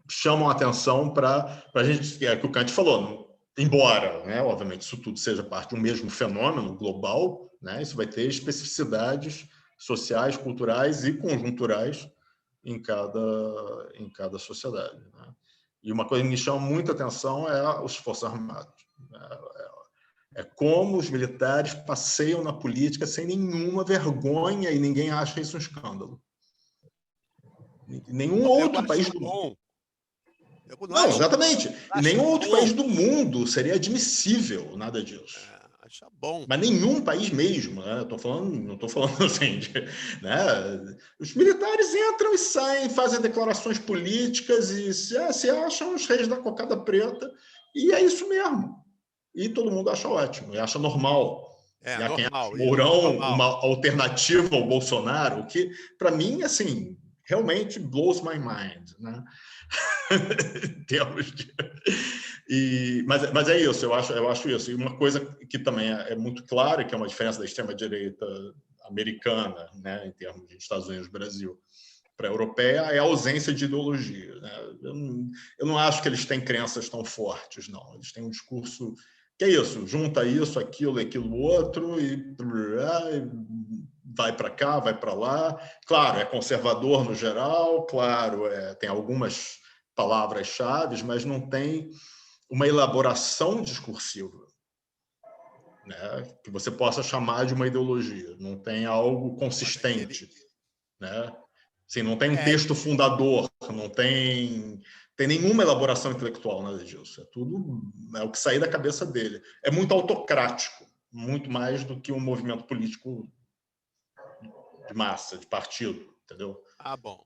chamam a atenção para a gente, que o Kant falou, embora, né, obviamente, isso tudo seja parte de um mesmo fenômeno global, né, isso vai ter especificidades sociais, culturais e conjunturais em cada sociedade. Né? E uma coisa que me chama muita atenção é os Forças Armadas. É como os militares passeiam na política sem nenhuma vergonha e ninguém acha isso um escândalo. Nenhum outro país do mundo. Não, exatamente. Nenhum outro país do mundo seria admissível nada disso. Acha bom. Mas nenhum país mesmo, né? Não estou falando assim, né? Os militares entram e saem, fazem declarações políticas e se acham os reis da cocada preta, e é isso mesmo. E todo mundo acha ótimo, e acha normal. E há quem acha Mourão uma alternativa ao Bolsonaro, o que, para mim, assim, realmente blows my mind, né? Em termos de... mas é isso, eu acho isso. E uma coisa que também é muito clara, que é uma diferença da extrema-direita americana, né, em termos de Estados Unidos e Brasil, para a europeia, é a ausência de ideologia. Né? Eu não acho que eles têm crenças tão fortes, não. Eles têm um discurso que é isso, junta isso, aquilo outro, e vai para cá, vai para lá. Claro, é conservador no geral, claro, tem algumas palavras-chave, mas não tem uma elaboração discursiva, né, que você possa chamar de uma ideologia. Não tem algo consistente, né? Assim, não tem um texto fundador, não tem nenhuma elaboração intelectual, nada disso. É tudo o que sair da cabeça dele. É muito autocrático, muito mais do que um movimento político de massa, de partido, entendeu? Bom.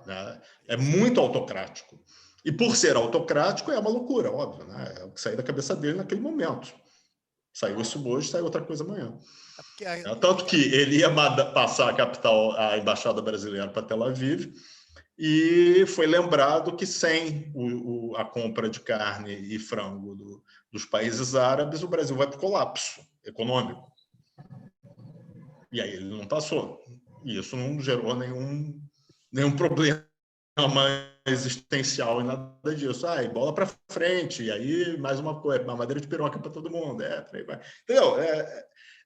Né? É muito autocrático. E por ser autocrático é uma loucura, óbvio, né? É o que sair da cabeça dele naquele momento. Saiu isso hoje, sai outra coisa amanhã. Tanto que ele ia passar a embaixada brasileira para Tel Aviv e foi lembrado que sem a compra de carne e frango dos países árabes, o Brasil vai para o colapso econômico. E aí ele não passou. E isso não gerou nenhum problema existencial e nada disso. E bola para frente, e aí mais uma coisa, uma madeira de piroca para todo mundo. Por aí vai. Entendeu?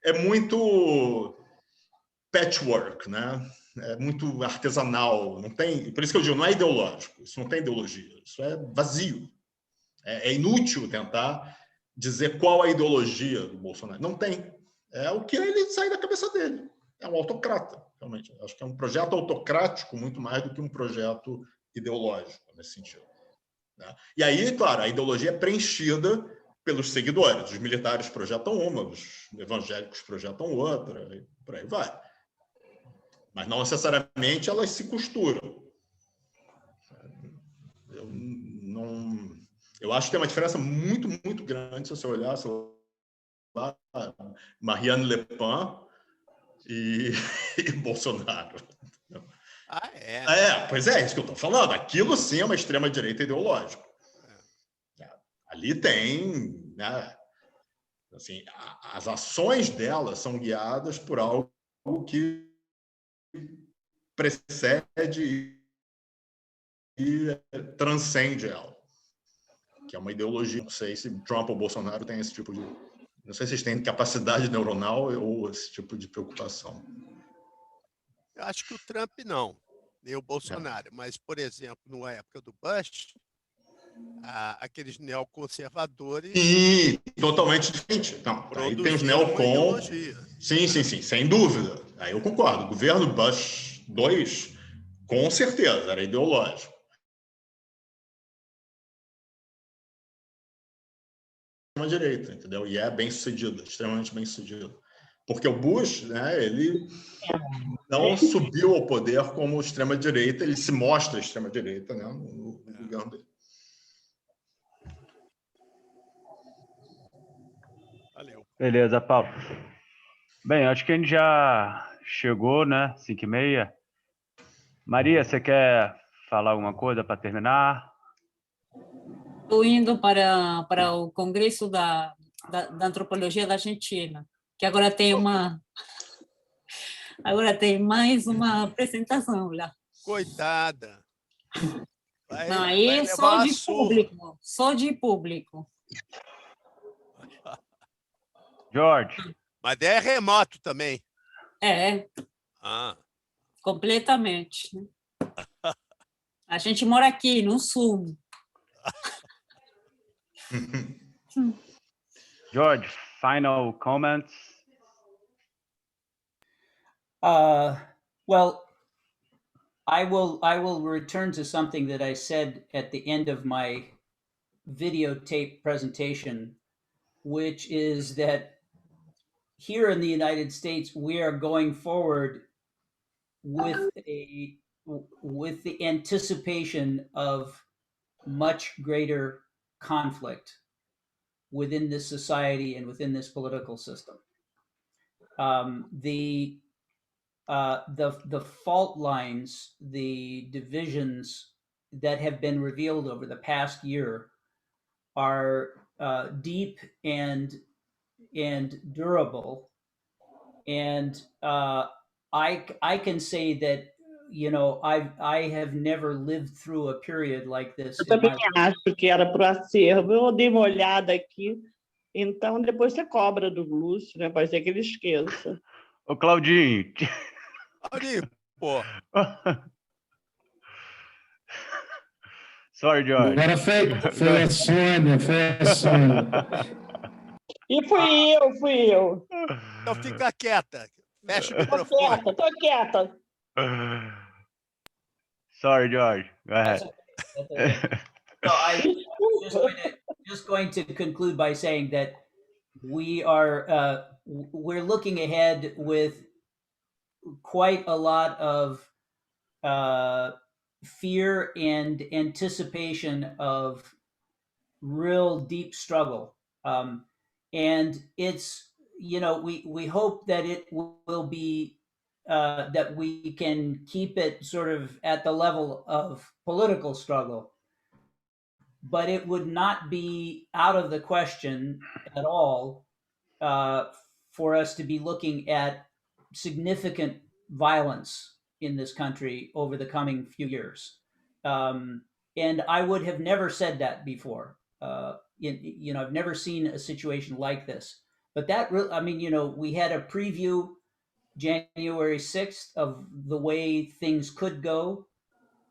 É muito patchwork, né? É muito artesanal. Não tem, por isso que eu digo, não é ideológico. Isso não tem ideologia. Isso é vazio. É inútil tentar dizer qual a ideologia do Bolsonaro. Não tem. É o que ele sai da cabeça dele. É um autocrata, realmente. Acho que é um projeto autocrático muito mais do que um projeto ideológico, nesse sentido. Né? E aí, claro, a ideologia é preenchida pelos seguidores. Os militares projetam uma, os evangélicos projetam outra, e por aí vai. Mas não necessariamente elas se costuram. Eu acho que tem uma diferença muito, muito grande se você olhar, sei lá, Marianne Le Pen e Bolsonaro. Pois é isso que eu estou falando. Aquilo sim é uma extrema-direita ideológica. Ali tem, né, Assim, as ações dela são guiadas por algo que precede e transcende ela, que é uma ideologia. Não sei se Trump ou Bolsonaro tem esse tipo de... Não sei se eles têm capacidade neuronal ou esse tipo de preocupação. Eu acho que o Trump não, nem o Bolsonaro. Mas, por exemplo, na época do Bush, aqueles neoconservadores... E totalmente diferente. Não, aí tem os neocon... Sim, sem dúvida. Aí eu concordo. O governo Bush 2, com certeza, era ideológico. Direita, entendeu? E é bem sucedido, extremamente bem sucedido. Porque o Bush, né, ele não subiu ao poder como extrema-direita, ele se mostra extrema-direita, né, no governo dele. Valeu. Beleza, Paulo. Bem, acho que a gente já chegou, né? 5h30. Maria, você quer falar alguma coisa para terminar? Estou indo para o Congresso da Antropologia da Argentina, que agora tem mais uma apresentação lá. Coitada. Não, aí é só de público, só de público. Jorge. Mas é remoto também. É. Completamente. A gente mora aqui, no sul. George, final comments? Well, I will return to something that I said at the end of my videotape presentation, which is that here in the United States, we are going forward with the anticipation of much greater conflict within this society and within this political system. The fault lines, the divisions that have been revealed over the past year are deep and durable, and I can say that, you know, I have never lived through a period like this. Eu também acho que era para o acervo. Eu dei uma olhada aqui, então depois você cobra do Lúcio, né? Pode ser que ele esqueça. Ô, Claudinho. Claudinho, pô. Sorry, George. Agora foi a Sônia, E fui eu. Então fica quieta. Fecha o microfone. Tô quieta. Sorry, George. Go ahead. So I'm just going to conclude by saying that we're looking ahead with quite a lot of fear and anticipation of real deep struggle. And it's, you know, we hope that it will be, that we can keep it sort of at the level of political struggle. But it would not be out of the question at all for us to be looking at significant violence in this country over the coming few years. And I would have never said that before. You know, I've never seen a situation like this. But that really, I mean, you know, we had a preview January 6th of the way things could go.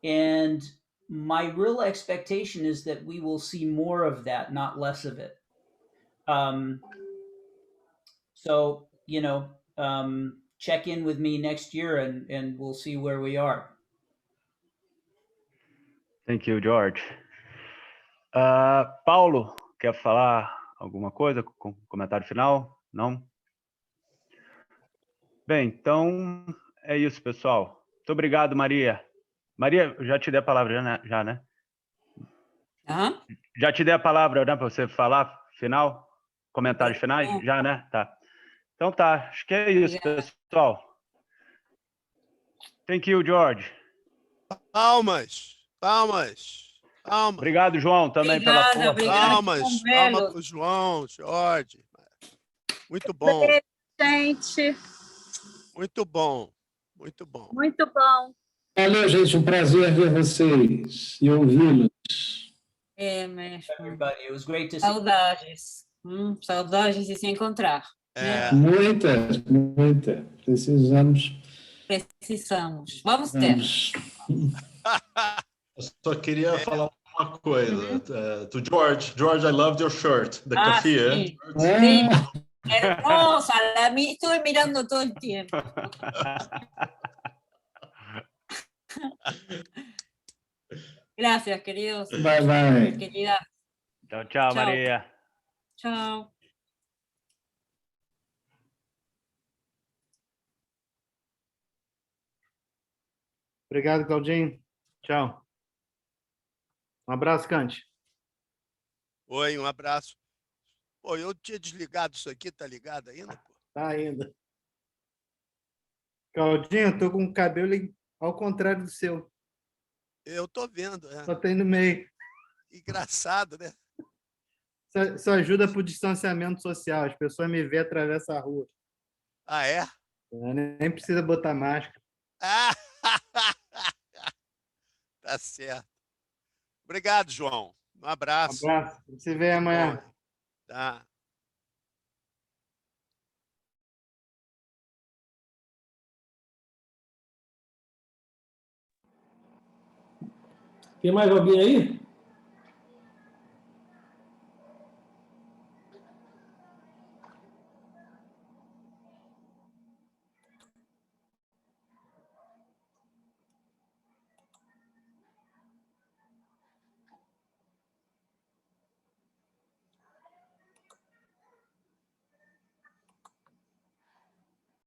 And my real expectation is that we will see more of that, not less of it. So, you know, check in with me next year and we'll see where we are. Thank you, George. Paulo, quer falar alguma coisa? Comentário final? Não? Bem, então é isso, pessoal. Muito obrigado, Maria. Maria, eu já te dei a palavra, já, né? Já te dei a palavra, né, para você falar final? Comentários finais? Já, né? Tá. Então tá, acho que é isso, pessoal. Thank you, George. Palmas. Obrigado, João, também pela força. Palmas pro João, Jorge. Muito bom, Beijo, gente. muito bom, muito bom. Muito bom. Valeu, gente. Um prazer ver vocês e ouvi-los. É mesmo. Everybody, it was great to see. Saudades. Saudades de se encontrar. É, Muitas, muitas. Precisamos. Vamos ter. Vamos. Eu só queria falar uma coisa. To George. George, I loved your shirt. The coffee. Sí. Sí. Hermosa, estuve mirando todo el tiempo. Gracias, queridos. Bye, bye. Querida. Tchau, tchau, Tchau. Maria. Chao. Obrigado, Claudinho. Tchau. Um abraço, Cante. oi, um abraço. Pô, eu tinha desligado isso aqui, tá ligado ainda? Pô? Tá ainda. Claudinho, eu tô com o cabelo ao contrário do seu. Eu tô vendo, Só tem no meio. Engraçado, né? Isso ajuda pro distanciamento social. As pessoas me veem através da rua. Ah, é? Nem precisa botar máscara. Ah! Tá certo. Obrigado, João. Um abraço. Um abraço. Se vê amanhã. Tá. Tem mais alguém aí?